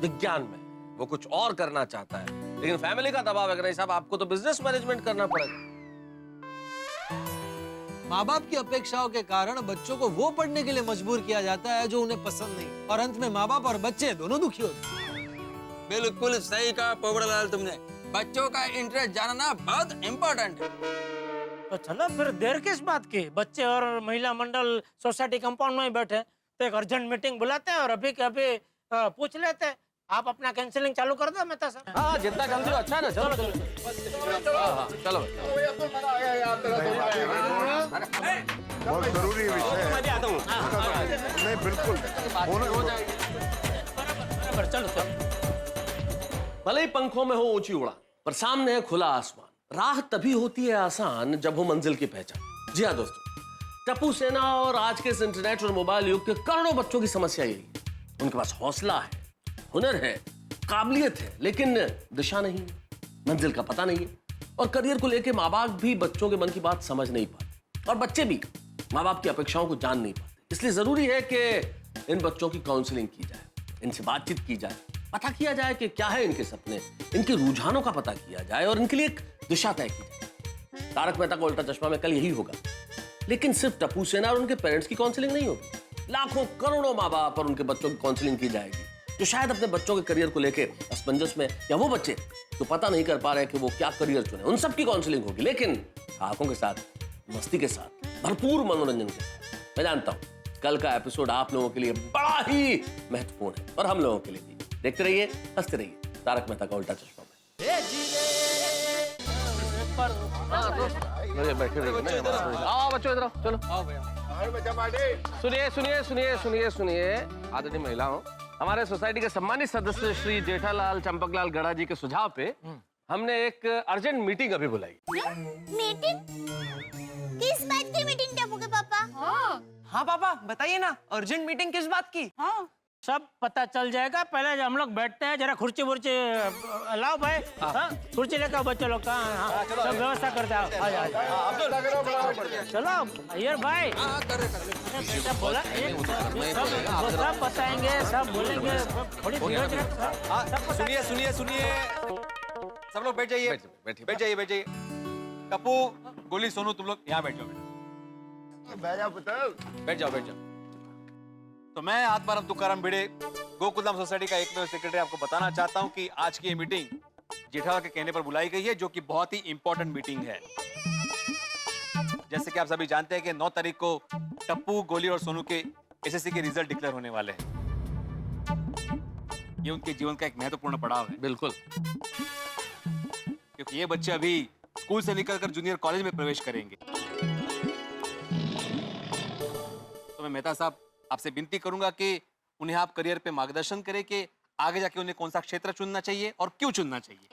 विज्ञान में, वो कुछ और करना चाहता है, लेकिन फैमिली का दबाव है कि नहीं साहब आपको तो बिजनेस मैनेजमेंट करना पड़ेगा। माँ बाप की अपेक्षाओं के कारण बच्चों को वो पढ़ने के लिए मजबूर किया जाता है जो उन्हें पसंद नहीं, और अंत में माँ बाप और बच्चे दोनों दुखी होते हैं। बिल्कुल सही कहा पोपड़लाल तुमने, बच्चों का इंटरेस्ट जानना बहुत इम्पोर्टेंट है। तो चलो फिर देर किस बात की, बच्चे और महिला मंडल सोसाइटी कंपाउंड में ही बैठे, तो एक अर्जेंट मीटिंग बुलाते हैं और अभी के अभी पूछ लेते हैं। आप अपना कैंसलिंग चालू कर दो मेहता साहब। हाँ जितना जल्दी अच्छा है ना, चलो चलो हाँ चलो। बहुत जरूरी विषय है। मैं भी आता हूँ। नहीं बिल्कुल हो जाएगी। चलो चलो। भले ही पंखों में हो ऊंची उड़ान, पर सामने है खुला आसमान। राह तभी होती है आसान जब हो मंजिल की पहचान। जी हाँ दोस्तों, टप्पू सेना और आज के इस इंटरनेट और मोबाइल युग के करोड़ों बच्चों की समस्या यही है। उनके पास हौसला है, हुनर है, काबिलियत है, लेकिन दिशा नहीं है, मंजिल का पता नहीं है, और करियर को लेकर माँ बाप भी बच्चों के मन की बात समझ नहीं पाते, और बच्चे भी माँ बाप की अपेक्षाओं को जान नहीं पाते। इसलिए जरूरी है कि इन बच्चों की काउंसलिंग की जाए, इनसे बातचीत की जाए, पता किया जाए कि क्या है इनके सपने, इनके रुझानों का पता किया जाए और इनके लिए एक दिशा तय की जाए। तारक मेहता का उल्टा चश्मा में कल यही होगा, लेकिन सिर्फ टप्पू सेना और उनके पेरेंट्स की काउंसलिंग नहीं होगी, लाखों करोड़ों माँ बाप और उनके बच्चों की काउंसलिंग की जाएगी, जो शायद अपने बच्चों के करियर को लेकर असमंजस में, या वो बच्चे जो पता नहीं कर पा रहे कि वो क्या करियर चुने, उन सब की काउंसलिंग होगी, लेकिन आंखों के साथ, मस्ती के साथ, भरपूर मनोरंजन के साथ। मैं जानता हूं कल का एपिसोड आप लोगों के लिए बड़ा ही महत्वपूर्ण है और हम लोगों के लिए भी। देखते रहिए, हंसते रहिए, तारक मेहता का उल्टा चश्मा में। बैठे आओ बच्चों इधर आओ, चलो आओ भैया। सुनिए सुनिए सुनिए सुनिए सुनिए आदरणीय महिलाओं, हमारे सोसाइटी के सम्मानित सदस्य श्री जेठालाल चंपकलाल गड़ा जी के सुझाव पे हमने एक अर्जेंट मीटिंग अभी बुलाई। मीटिंग? किस बात की मीटिंग टप्पू के पापा? हाँ पापा बताइए ना, अर्जेंट मीटिंग किस बात की? हाँ सब पता चल जाएगा। पहले हम लोग बैठते हैं, जरा कुर्सी वुर्सी लाओ भाई। हाँ कुर्सी लेकर बच्चों लोग का सब व्यवस्था करते हैं। चलो अय्यर भाई सब बोला, सब बताएंगे, सब बोलेंगे। थोड़ी धीरज रख। सुनिए सुनिए सुनिए, सब लोग बैठ जाइए, बैठ जाइए, बैठ जाइए। टप्पू, गोली, सोनू, तुम लोग यहाँ बैठ जाओ बेटा। बैठ जाओ पुत्र। बैठ जाओ, बैठ जाओ। तो मैं आत्माराम तुकाराम भिड़े, गोकुलधाम सोसाइटी का एकमेव सेक्रेटरी, आपको बताना चाहता हूं कि आज की ये मीटिंग जेठालाल के कहने पर बुलाई गई है, जो कि बहुत ही इंपॉर्टेंट मीटिंग है। जैसे कि आप सभी जानते हैं कि 9 तारीख को टप्पू, गोली और सोनू के एसएससी के रिजल्ट डिक्लेयर होने वाले हैं। ये उनके जीवन का एक महत्वपूर्ण पड़ाव है। बिल्कुल, क्योंकि ये बच्चे अभी स्कूल से निकलकर जूनियर कॉलेज में प्रवेश करेंगे। तो मैं मेहता साहब आपसे विनती करूंगा कि उन्हें आप करियर पे मार्गदर्शन करें कि आगे जाके उन्हें कौन सा क्षेत्र चुनना चाहिए और क्यों चुनना चाहिए।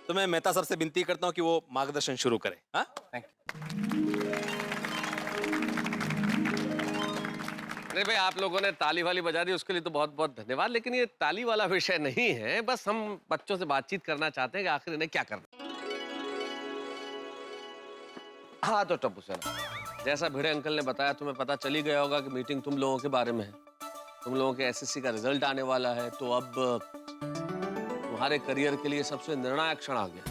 तो मैं मेहता साहब से विनती करता हूं कि वो मार्गदर्शन शुरू करें। हाँ, थैंक यू। अरे भाई, आप लोगों ने ताली वाली बजा दी, उसके लिए तो बहुत बहुत धन्यवाद। लेकिन ये ताली वाला विषय नहीं है, बस हम बच्चों से बातचीत करना चाहते हैं कि आखिर इन्हें क्या करना। हाँ तो टप्पू सर, जैसा भिड़े अंकल ने बताया, तुम्हें पता चल ही गया होगा कि मीटिंग तुम लोगों के बारे में है। तुम लोगों के एसएससी का रिजल्ट आने वाला है, तो अब तुम्हारे करियर के लिए सबसे निर्णायक क्षण आ गया।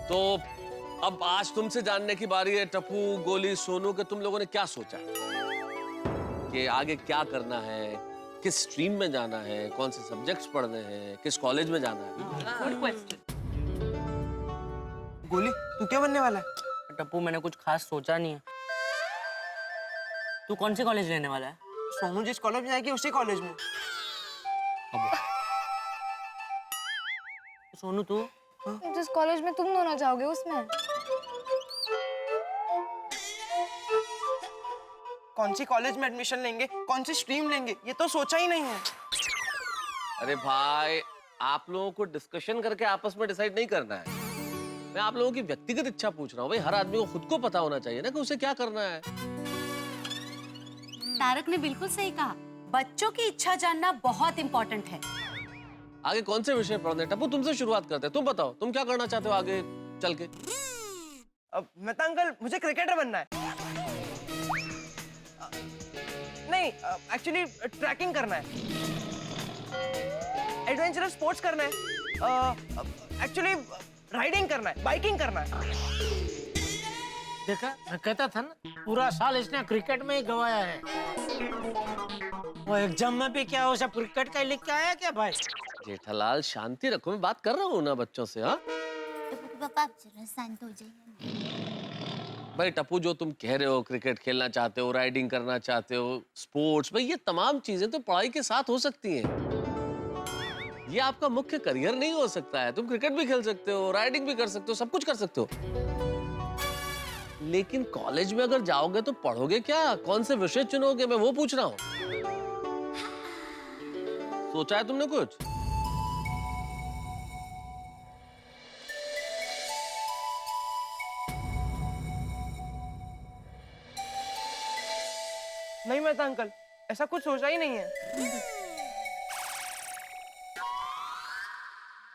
तो अब आज तुमसे जानने की बारी है टप्पू, गोली, सोनू, के तुम लोगों ने क्या सोचा कि आगे क्या करना है, किस स्ट्रीम में जाना है, कौन से सब्जेक्ट्स पढ़ने हैं, किस कॉलेज में जाना है। Good question. गोली, तू क्या बनने वाला है? टप्पू, मैंने कुछ खास सोचा नहीं है। तू कौन से कॉलेज लेने वाला है? सोनू जिस कॉलेज में जाएगी उसी कॉलेज में। सोनू तू? जिस कॉलेज में तुम दोनों जाओगे उसमें। कौन सी कॉलेज में एडमिशन लेंगे, कौन सी स्ट्रीम लेंगे, ये तो सोचा ही नहीं है। अरे भाई, आप लोगों को डिस्कशन करके आपस में डिसाइड नहीं करना है। मैं आप लोगों की व्यक्तिगत इच्छा पूछ रहा हूँ। भाई, हर आदमी को खुद को पता होना चाहिए ना कि उसे क्या करना है। तारक ने बिल्कुल सही कहा, बच्चों की इच्छा जानना बहुत इम्पोर्टेंट है। आगे कौन से विषय पढ़ने? टप्पू, तुमसे शुरुआत करते हैं। तुम बताओ, तुम क्या करना चाहते हो आगे चल के? मेहता अंकल, मुझे क्रिकेटर बनना है। नहीं, एक्चुअली ट्रैकिंग करना है, एडवेंचरस स्पोर्ट्स करना है, एक्चुअली राइडिंग करना है, बाइकिंग करना है। देखा, मैं कहता था ना, पूरा साल इसने क्रिकेट में ही गवाया है। वो एग्जाम में भी क्या, वो सब क्रिकेट का ही लिख के आया क्या भाई? जेठालाल, शांति रखो, मैं बात कर रहा हूँ ना बच्चों से। हाँ पापा, आप जरा शांत हो जाइए। भाई टप्पू, जो तुम कह रहे हो, क्रिकेट खेलना चाहते हो, राइडिंग करना चाहते हो, स्पोर्ट्स, भाई ये तमाम चीजें तो पढ़ाई के साथ हो सकती हैं। ये आपका मुख्य करियर नहीं हो सकता है। तुम क्रिकेट भी खेल सकते हो, राइडिंग भी कर सकते हो, सब कुछ कर सकते हो। लेकिन कॉलेज में अगर जाओगे तो पढ़ोगे क्या, कौन से विषय चुनोगे, मैं वो पूछ रहा हूँ। सोचा है तुमने कुछ? नहीं मेहता अंकल, ऐसा कुछ सोचा ही नहीं है।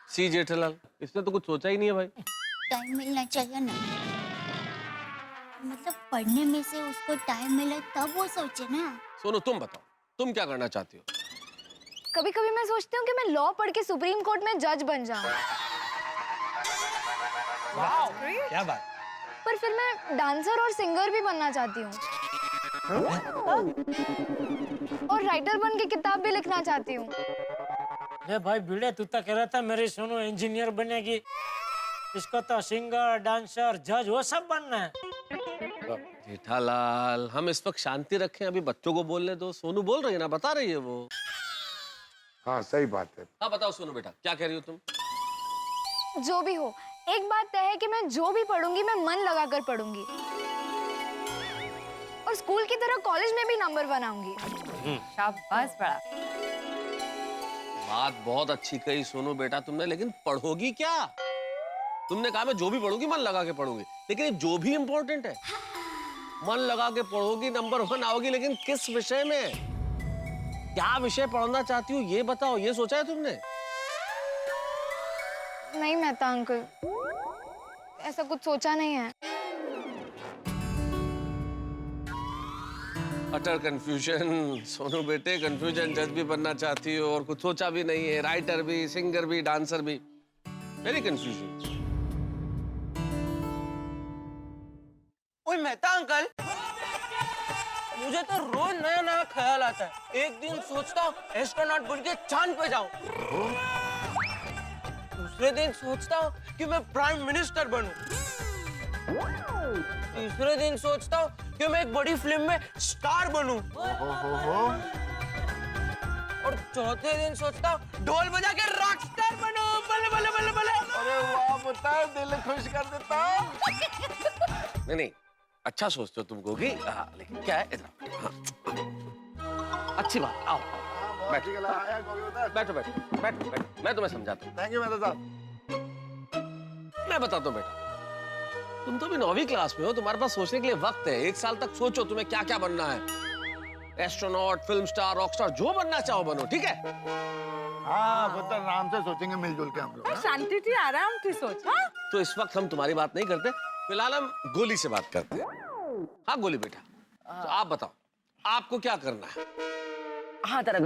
सी जेठालाल, इसने तो कुछ सोचा ही नहीं है भाई। टाइम मिलना चाहिए ना, मतलब पढ़ने में से उसको टाइम मिले तब वो सोचे ना। सोनू, तुम बताओ, तुम क्या करना चाहती हो? कभी कभी मैं सोचती हूँ कि मैं लॉ पढ़ के सुप्रीम कोर्ट में जज बन जाऊँ। क्या बात। पर फिर मैं डांसर और सिंगर भी बनना चाहती हूँ, और राइटर बन के किताब भी लिखना चाहती हूँ। ये भाई भिड़े, तू तो कह रहा था मेरी सोनू इंजीनियर बनेगी, इसको तो सिंगर, डांसर, जज वो सब बनना है। जेठालाल, हम इस वक्त शांति रखें, अभी बच्चों को बोलने दो। सोनू बोल रही है ना, बता रही है वो। हाँ सही बात है। हाँ बताओ सोनू बेटा, क्या कह रही हो तुम? जो भी हो, एक बात तय है कि मैं जो भी पढ़ूंगी मैं मन लगाकर पढ़ूंगी और स्कूल की तरह कॉलेज में भी नंबर 1 आऊंगी। शाबाश बड़ा। बात बहुत अच्छी कही सोनू बेटा तुमने, लेकिन पढ़ोगी क्या? तुमने कहा मैं जो भी पढ़ूंगी मन लगा के पढ़ूंगी, लेकिन ये जो भी इम्पोर्टेंट है। मन लगा के पढ़ोगी, नंबर 1 आओगी, लेकिन किस विषय में? क्या विषय पढ़ना चाहती हो ये बताओ, ये सोचा है तुमने? नहीं मेहता अंकल, ऐसा कुछ सोचा नहीं है। अटर कंफ्यूजन सोनू बेटे, कंफ्यूजन जज भी बनना चाहती हो और कुछ सोचा भी नहीं है, राइटर भी, सिंगर भी, डांसर भी, वेरी कंफ्यूजन। ओए मेहता अंकल, मुझे तो रोज नया नया ख्याल आता है। एक दिन सोचता हूँ एस्ट्रोनॉट बन के चांद पे जाऊं, दूसरे दिन सोचता हूँ कि मैं प्राइम मिनिस्टर बनूं, तीसरे दिन सोचता हूँ कि मैं एक बड़ी फिल्म में स्टार बनूं, और चौथे दिन सोचता हूँ ढोल बजा के रॉक स्टार बनूं। बल्ले बल्ले बल्ले बल्ले। अरे वाह पुत्र, दिल खुश कर देता। नहीं अच्छा सोचते हो तुम गोगी, हाँ, लेकिन क्या है इधर, हाँ, अच्छी बात, आओ बैठो बैठो बैठो बैठो बैठो, मैं तुम्हें समझाता हूँ। थैंक यू मेहता साहब। मैं बताता हूँ बेटा, तुम तो अभी 9वीं क्लास में हो, तुम्हारे पास सोचने के लिए वक्त है। 1 साल तक सोचो तुम्हें क्या क्या बनना है। Astronaut, film star, rock star, जो बनना चाहो बनो, ठीक है? हाँ पुत्र, आराम से सोचेंगे मिलजुल के हम लोग। शांति थी, आराम की सोच। हाँ तो इस वक्त हम तुम्हारी बात नहीं करते, फिलहाल हम गोली से बात करते हैं। हाँ गोली बेटा, तो आप बताओ आपको क्या करना है? हाँ तारा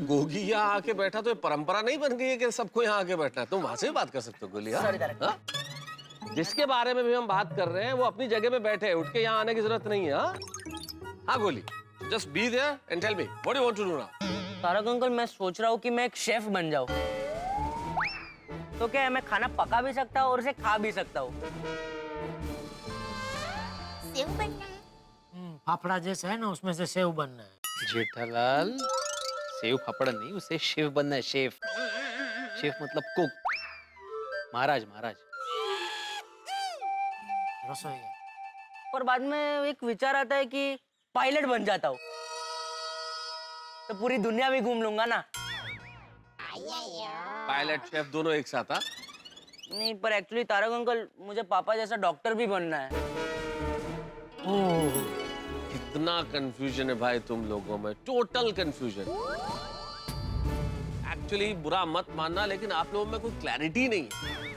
गोगी यहाँ आके बैठा तो ये परंपरा नहीं बन गई है कि सबको यहाँ आके बैठना है? तुम वहां से भी बात कर सकते हो गोली। हाँ? जिसके बारे में भी हम बात कर रहे हैं वो अपनी जगह पे बैठे हैं, उठ के यहाँ आने की जरूरत नहीं है। हाँ Goli, just be there and tell me what you want to do now. Tarak uncle, मैं सोच रहा हूँ कि मैं एक शेफ बन जाऊँ। तो क्या है, मैं खाना पका भी सकता हूँ और उसे खा भी सकता हूँ। सेव बनना है। फाफड़ा जैसा है ना, उसमें से सेव बनना है। जेठालाल, सेव फाफड़ा नहीं, उसे शेफ बनना है, शेफ। शेफ मतलब कुक, महाराज महाराज। रसोईया। और बाद में एक विचार आता है कि पायलट बन जाता हूँ, तो पूरी दुनिया भी घूम लूंगा ना। पायलट शेफ दोनों एक साथ? नहीं, पर एक्चुअली तारक अंकल, मुझे पापा जैसा डॉक्टर भी बनना है। कितना कंफ्यूजन है भाई तुम लोगों में, टोटल कंफ्यूजन। एक्चुअली बुरा मत मानना, लेकिन आप लोगों में कोई क्लैरिटी नहीं है।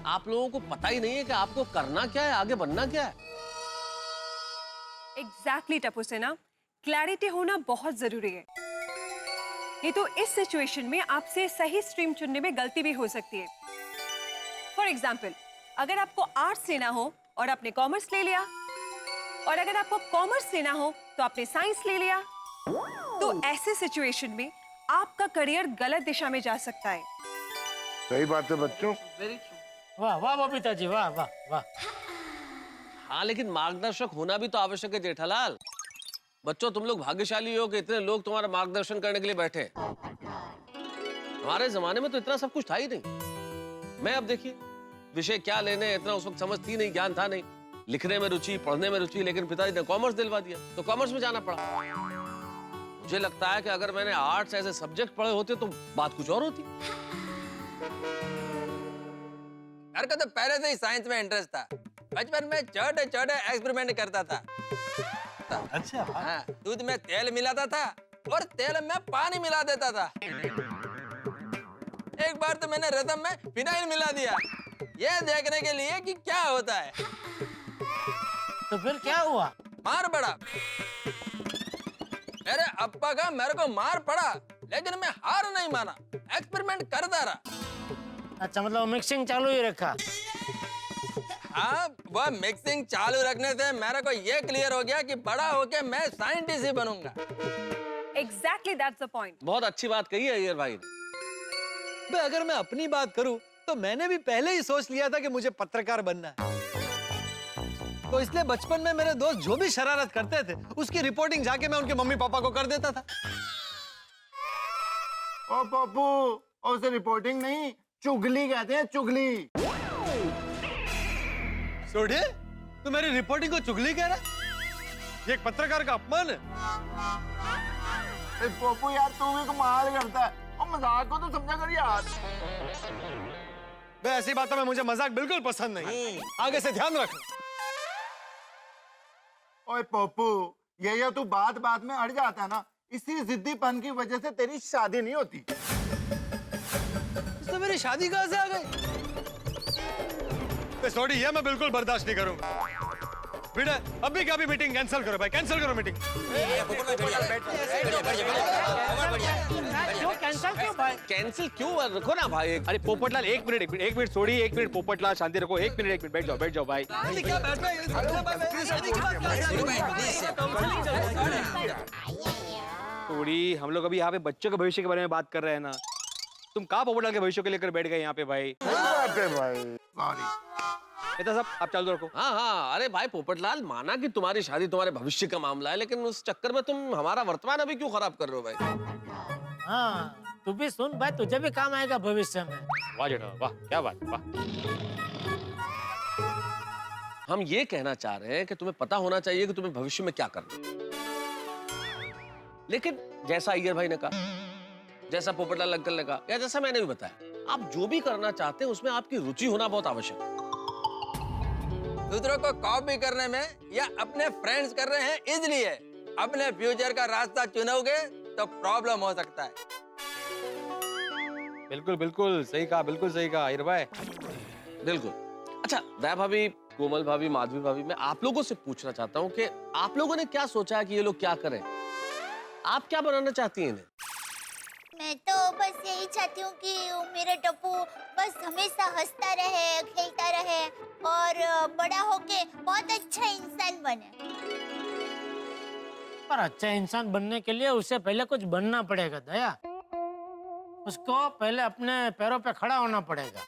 आप लोगों को पता ही नहीं है कि आपको करना क्या है, आगे बनना क्या है। एग्जैक्टली टप्पू सेना, क्लैरिटी होना बहुत जरूरी है। नहीं तो इस सिचुएशन में आपसे सही स्ट्रीम चुनने में गलती भी हो सकती है। फॉर एग्जाम्पल, अगर आपको आर्ट्स लेना हो और आपने कॉमर्स ले लिया, और अगर आपको कॉमर्स लेना हो तो आपने साइंस ले लिया, तो ऐसे सिचुएशन में आपका करियर गलत दिशा में जा सकता है। सही बात है बच्चों। वाह वाह बबीता जी, वाह वाह वाह। हाँ, लेकिन मार्गदर्शक होना भी तो आवश्यक है जेठालाल। बच्चों, तुम लोग भाग्यशाली हो कि इतने लोग तुम्हारा मार्गदर्शन करने के लिए बैठे। हमारे जमाने में तो इतना सब कुछ था ही नहीं। मैं अब देखिए, विषय क्या लेने इतना उस वक्त समझती नहीं, ज्ञान था नहीं। लिखने में रुचि, पढ़ने में रुचि, लेकिन पिताजी ने कॉमर्स दिलवा दिया तो कॉमर्स में जाना पड़ा। मुझे लगता है कि अगर मैंने आर्ट्स ऐसे सब्जेक्ट पढ़े होते तो बात कुछ और होती। यार का तो पहले से ही साइंस में इंटरेस्ट था। बचपन में छोटे छोटे एक्सपेरिमेंट करता था। अच्छा। हाँ, दूध में तेल मिलाता था और तेल में पानी मिला देता था। एक बार तो मैंने रसम में फिनाइल मिला दिया, ये देखने के लिए कि क्या होता है। तो फिर क्या हुआ? मार पड़ा। मेरे अप्पा का मेरे को मार पड़ा, लेकिन मैं हार नहीं माना, एक्सपेरिमेंट करता रहा। अच्छा, मतलब मिक्सिंग चालू ही रखा? हाँ, वो मिक्सिंग चालू रखने से मेरे को ये क्लियर हो गया कि बड़ा होके मैं साइंटिस्ट ही बनूंगा। Exactly, that's the point. बहुत अच्छी बात कही है अय्यर भाई ने। अगर मैं अपनी बात करूं तो मैंने भी पहले ही सोच लिया था कि मुझे पत्रकार बनना है। तो इसलिए बचपन में मेरे दोस्त जो भी शरारत करते थे उसकी रिपोर्टिंग जाके मैं उनके मम्मी पापा को कर देता था। ओ पप्पू, उसे रिपोर्टिंग नहीं, चुगली कहते हैं, चुगली। सोढ़े, तू मेरी रिपोर्टिंग को चुगली कह रहा है? ये एक पत्रकार का अपमान है। पप्पू यार, तू भी कमाल करता है, और मजाक को तो समझा कर यार। बे, ऐसी बातों में मुझे मजाक बिल्कुल पसंद नहीं। आगे से ध्यान रख। ओए पप्पू, ये तू बात बात में अड़ जाता है ना, इसी जिद्दीपन की वजह से तेरी शादी नहीं होती। तो मेरी शादी कहां से आ गई? सॉरी, ये मैं बिल्कुल बर्दाश्त नहीं करूंगा। बेटा, अभी का भी मीटिंग कैंसिल करो भाई, कैंसिल करो मीटिंग। क्यों कैंसिल क्यों भाई? कैंसिल क्यों? रखो ना भाई। अरे पोपटलाल, एक मिनट छोड़ी, एक मिनट पोपटलाल, शांति रखो, एक मिनट बैठ जाओ भाई। थोड़ी, हम लोग अभी यहाँ पे बच्चों के भविष्य के बारे में बात कर रहे हैं ना। तुम कहाँ पोपटलाल के भविष्य को लेकर बैठ गए यहाँ पे भाई? नेता साहब, आप चालू रखो। हाँ हाँ, अरे भाई पोपटलाल, माना कि तुम्हारी शादी तुम्हारे भविष्य का मामला है, लेकिन उस चक्कर में तुम हमारा वर्तमान अभी क्यों खराब कर रहे हो भाई? हाँ, तू भी सुन भाई, तुझे भी काम आएगा भविष्य में। वाह जेठा, वाह, क्या बात, वाह। हम ये कहना चाह रहे हैं कि तुम्हें पता होना चाहिए कि तुम्हें भविष्य में क्या करना है। लेकिन जैसा अय्यर भाई ने कहा, जैसा पोपटलाल अंकल ने कहा, या जैसा मैंने भी बताया, आप जो भी करना चाहते हैं उसमें आपकी रुचि होना बहुत आवश्यक है। दूसरों को कॉपी करने में या अपने फ्रेंड्स कर रहे हैं इसलिए अपने फ्यूचर का रास्ता चुनोगे तो प्रॉब्लम हो सकता है। बिल्कुल सही कहा, बिल्कुल सही कहा अय्यर भाई। बिल्कुल। अच्छा, दया भाभी, कोमल भाभी, माधवी भाभी, मैं आप लोगों से पूछना चाहता हूँ कि आप लोगों ने क्या सोचा है कि ये लोग क्या करें? आप क्या बनाना चाहती हैं इन्हें? मैं तो बस यही चाहती हूँ कि मेरा टप्पू बस हमेशा हंसता रहे, खेलता रहे और बड़ा होके बहुत अच्छा इंसान बने। पर अच्छा इंसान बनने के लिए उसे पहले कुछ बनना पड़ेगा दया। उसको पहले अपने पैरों पे खड़ा होना पड़ेगा।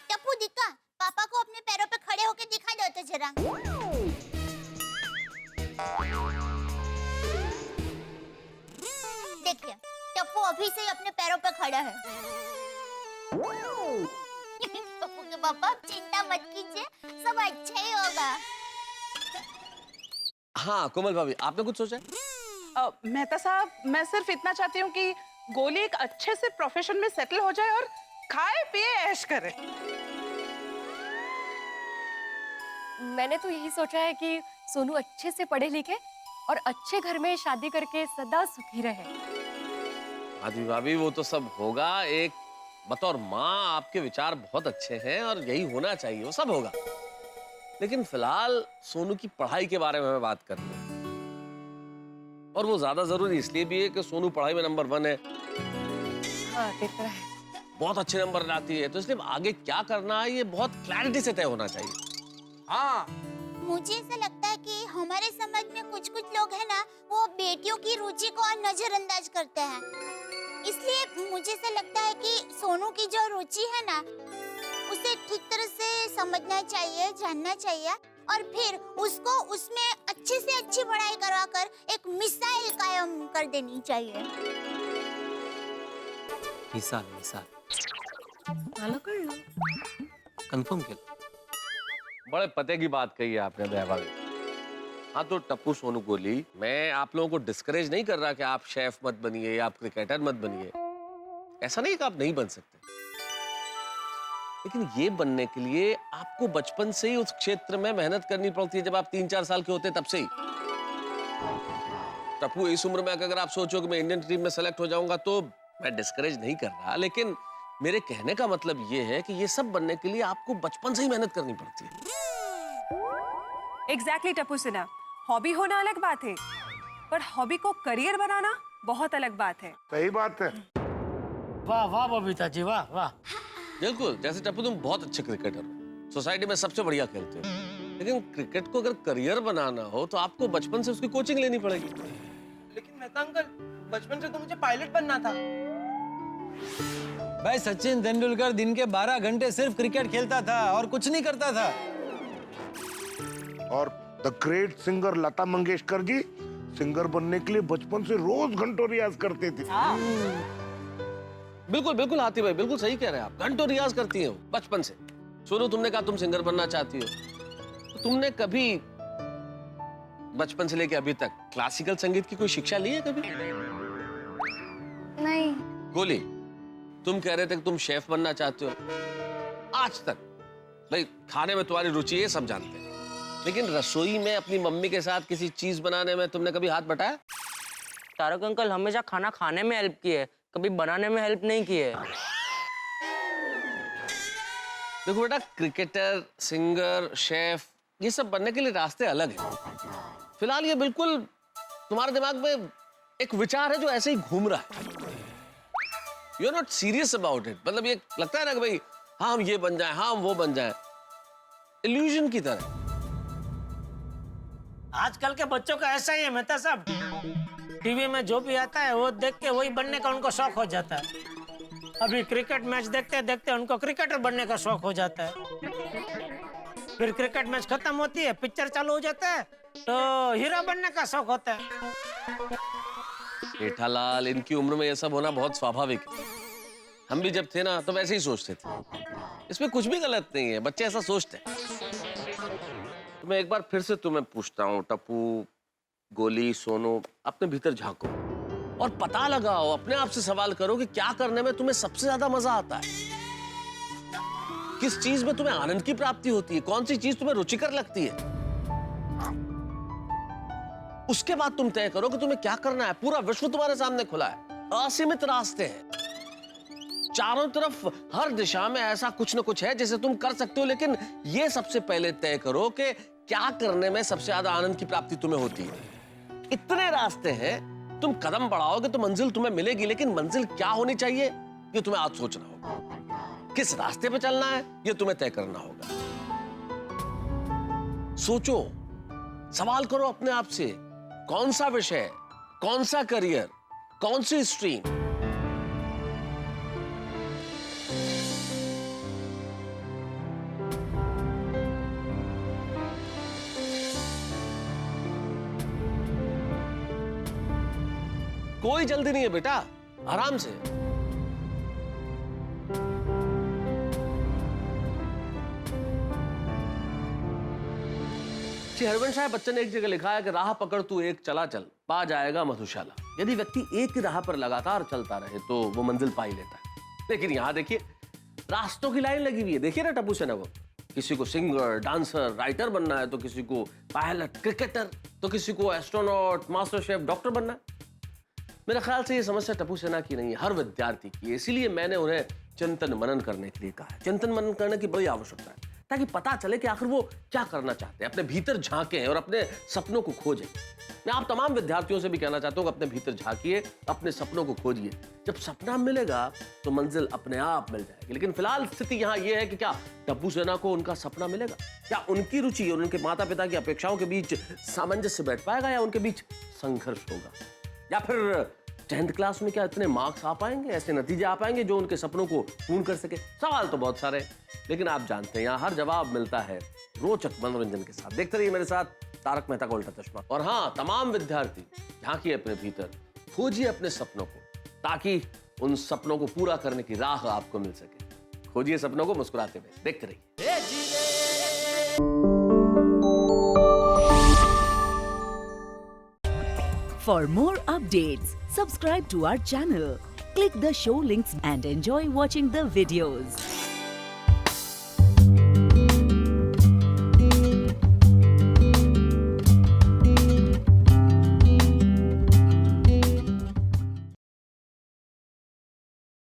टप्पू दिखा, पापा को अपने पैरों पे खड़े होके दिखा दो तो जरा। देखिए, टप्पू अभी से ही अपने पैरों पे खड़ा है। टप्पू के पापा, आप चिंता मत कीजिए, सब अच्छा ही होगा। हाँ कोमल भाभी, आपने कुछ सोचा है? मेहता साहब, मैं सिर्फ इतना चाहती हूँ कि गोली एक अच्छे से प्रोफेशन में सेटल हो जाए और खाए पिए ऐश करे। मैंने तो यही सोचा है कि सोनू अच्छे से पढ़े लिखे और अच्छे घर में शादी करके सदा सुखी रहे। माधवी भाभी, वो तो सब होगा। एक बतौर माँ आपके विचार बहुत अच्छे हैं और यही होना चाहिए, वो सब होगा। लेकिन फिलहाल सोनू की पढ़ाई के बारे में मैं बात कर रहा हूँ, और वो ज्यादा जरूरी इसलिए भी है कि सोनू पढ़ाई में नंबर 1 है। हाँ, देख रहा है। बहुत अच्छे नंबर लाती है, तो इसलिए आगे क्या करना है ये बहुत क्लैरिटी से तय होना चाहिए। हाँ, मुझे ऐसा लगता है कि हमारे समाज में कुछ लोग हैं ना, वो बेटियों की रुचि को नजरअंदाज करते हैं। इसलिए मुझे ऐसा लगता है कि सोनू की जो रुचि है ना, उसे ठीक तरह से समझना चाहिए, जानना चाहिए, और फिर उसको उसमें अच्छे से अच्छी पढ़ाई करवाकर एक मिसाइल कायम कर देनी चाहिए। मिसाल कर लो। कंफर्म कर। बड़े पते की बात कही है आपने दया भाभी। हाँ, तो टप्पू, सोनू, गोली, मैं आप लोगों को डिस्करेज नहीं कर रहा कि आप शेफ मत बनिए, आप क्रिकेटर मत बनिए। ऐसा नहीं कि आप नहीं बन सकते, लेकिन ये बनने के लिए आपको बचपन से ही उस क्षेत्र में मेहनत करनी पड़ती है। जब आप 3-4 साल के होते तब से ही। टप्पू, इस उम्र में अगर आप सोचो कि मैं इंडियन टीम में सेलेक्ट हो जाऊंगा, तो मैं डिस्करेज नहीं कर रहा, लेकिन मेरे कहने का मतलब ये है कि ये सब बनने के लिए आपको बचपन से ही मेहनत करनी पड़ती है। एग्जैक्टली टप्पू सिन्हा, हॉबी होना अलग बात है, पर हॉबी को करियर बनाना बहुत अलग बात है। सही बात है। वाह वाह बबीता जी, वाह वाह। बिल्कुल, जैसे टप्पू तुम बहुत अच्छे क्रिकेटर हो, सोसाइटी में सबसे बढ़िया खेलते हो, लेकिन क्रिकेट को अगर करियर बनाना हो तो आपको बचपन से उसकी कोचिंग लेनी पड़ेगी। लेकिन मेहता अंकल, बचपन से तो मुझे पायलट बनना था। भाई सचिन तेंदुलकर दिन के 12 घंटे सिर्फ क्रिकेट खेलता था और कुछ नहीं करता था। The great singer Lata Mangeshkar ji singer बनने के लिए बचपन से रोज घंटों रियाज करते थे। बिल्कुल बिल्कुल हाथी भाई, बिल्कुल सही कह रहे हैं आप। घंटों रियाज करती हैं बचपन से। सोनू, तुमने कहा तुम सिंगर बनना चाहती हो, तो तुमने कभी बचपन से लेके अभी तक क्लासिकल संगीत की कोई शिक्षा ली है कभी? नहीं। गोली, तुम कह रहे थे कि तुम शेफ बनना चाहते हो। आज तक भाई खाने में तुम्हारी रुचि है, सब जानते हैं, लेकिन रसोई में अपनी मम्मी के साथ किसी चीज बनाने में तुमने कभी हाथ बटाया? तारक अंकल हमेशा खाना खाने में हेल्प की है, कभी बनाने में हेल्प नहीं की है। देखो बेटा, क्रिकेटर, सिंगर, शेफ, ये सब बनने के लिए रास्ते अलग हैं। फिलहाल ये बिल्कुल तुम्हारे दिमाग में एक विचार है जो ऐसे ही घूम रहा है। You are not serious about it. मतलब ये लगता है ना कि भाई हाँ हम ये बन जाए, हाँ हम वो बन जाए, इल्यूजन की तरह। आजकल के बच्चों का ऐसा ही है मेहता साहब। टीवी में जो भी आता है वो देख के वही बनने का उनको शौक हो जाता है। अभी क्रिकेट मैच देखते देखते उनको क्रिकेटर बनने का शौक हो जाता है। फिर क्रिकेट मैच खत्म होती है, पिक्चर चालू हो जाता है, तो हीरो बनने का शौक होता है। जेठालाल, इनकी उम्र में ये सब होना बहुत स्वाभाविक है। हम भी जब थे ना तो वैसे ही सोचते थे। इसमें कुछ भी गलत नहीं है, बच्चे ऐसा सोचते हैं। तो मैं एक बार फिर से तुम्हें पूछता हूँ, टप्पू, गोली, सोनू, अपने भीतर झांको और पता लगाओ, अपने आप से सवाल करो कि क्या करने में तुम्हें सबसे ज्यादा मजा आता है। किस चीज में तुम्हें आनंद की प्राप्ति होती है, कौन सी चीज तुम्हें रुचिकर लगती है। उसके बाद तुम तय करो कि तुम्हें क्या करना है। पूरा विश्व तुम्हारे सामने खुला है, असीमित रास्ते हैं चारों तरफ, हर दिशा में ऐसा कुछ न कुछ है जिसे तुम कर सकते हो। लेकिन ये सबसे पहले तय करो कि क्या करने में सबसे ज्यादा आनंद की प्राप्ति तुम्हें होती है। इतने रास्ते हैं, तुम कदम बढ़ाओगे तो मंजिल तुम्हें मिलेगी, लेकिन मंजिल क्या होनी चाहिए ये तुम्हें आज सोचना होगा। किस रास्ते पे चलना है ये तुम्हें तय करना होगा। सोचो, सवाल करो अपने आप से, कौन सा विषय, कौन सा करियर, कौन सी स्ट्रीम। कोई जल्दी नहीं है बेटा, आराम से। हरवंश साहब बच्चन ने एक जगह लिखा है कि राह पकड़ तू एक चला चल, पा जाएगा मधुशाला। यदि व्यक्ति एक ही राह पर लगातार चलता रहे तो वो मंजिल पा ही लेता है। लेकिन यहां देखिए, रास्तों की लाइन लगी हुई है। देखिए ना टप्पू सेना को, किसी को सिंगर, डांसर, राइटर बनना है, तो किसी को पायलट, क्रिकेटर, तो किसी को एस्ट्रोनॉट, मास्टर शेफ, डॉक्टर बनना है। मेरे ख्याल से ये समस्या टप्पू सेना की नहीं है, हर विद्यार्थी की है। इसीलिए मैंने उन्हें चिंतन मनन करने के लिए कहा है। चिंतन मनन करने की बड़ी आवश्यकता है, ताकि पता चले कि आखिर वो क्या करना चाहते हैं। अपने भीतर झांकें और अपने सपनों को खोजें। मैं आप तमाम विद्यार्थियों से भी कहना चाहता हूँ कि अपने भीतर झांकिए, अपने सपनों को खोजिए। जब सपना मिलेगा तो मंजिल अपने आप मिल जाएगी। लेकिन फिलहाल स्थिति यहाँ ये है कि क्या टप्पू सेना को उनका सपना मिलेगा? क्या उनकी रुचि और उनके माता पिता की अपेक्षाओं के बीच सामंजस्य बैठ पाएगा, या उनके बीच संघर्ष होगा? या फिर 10th क्लास में क्या इतने मार्क्स आ पाएंगे, ऐसे नतीजे आ पाएंगे जो उनके सपनों को पूर्ण कर सके? सवाल तो बहुत सारे, लेकिन आप जानते हैं यहाँ हर जवाब मिलता है रोचक मनोरंजन के साथ। देखते रहिए मेरे साथ तारक मेहता का उल्टा चश्मा। और हाँ, तमाम विद्यार्थी झांकिए अपने भीतर, खोजिए अपने सपनों को, ताकि उन सपनों को पूरा करने की राह आपको मिल सके। खोजिए सपनों को मुस्कुराते हुए, देखते रहिए। For more updates, subscribe to our channel, click the show links and enjoy watching the videos.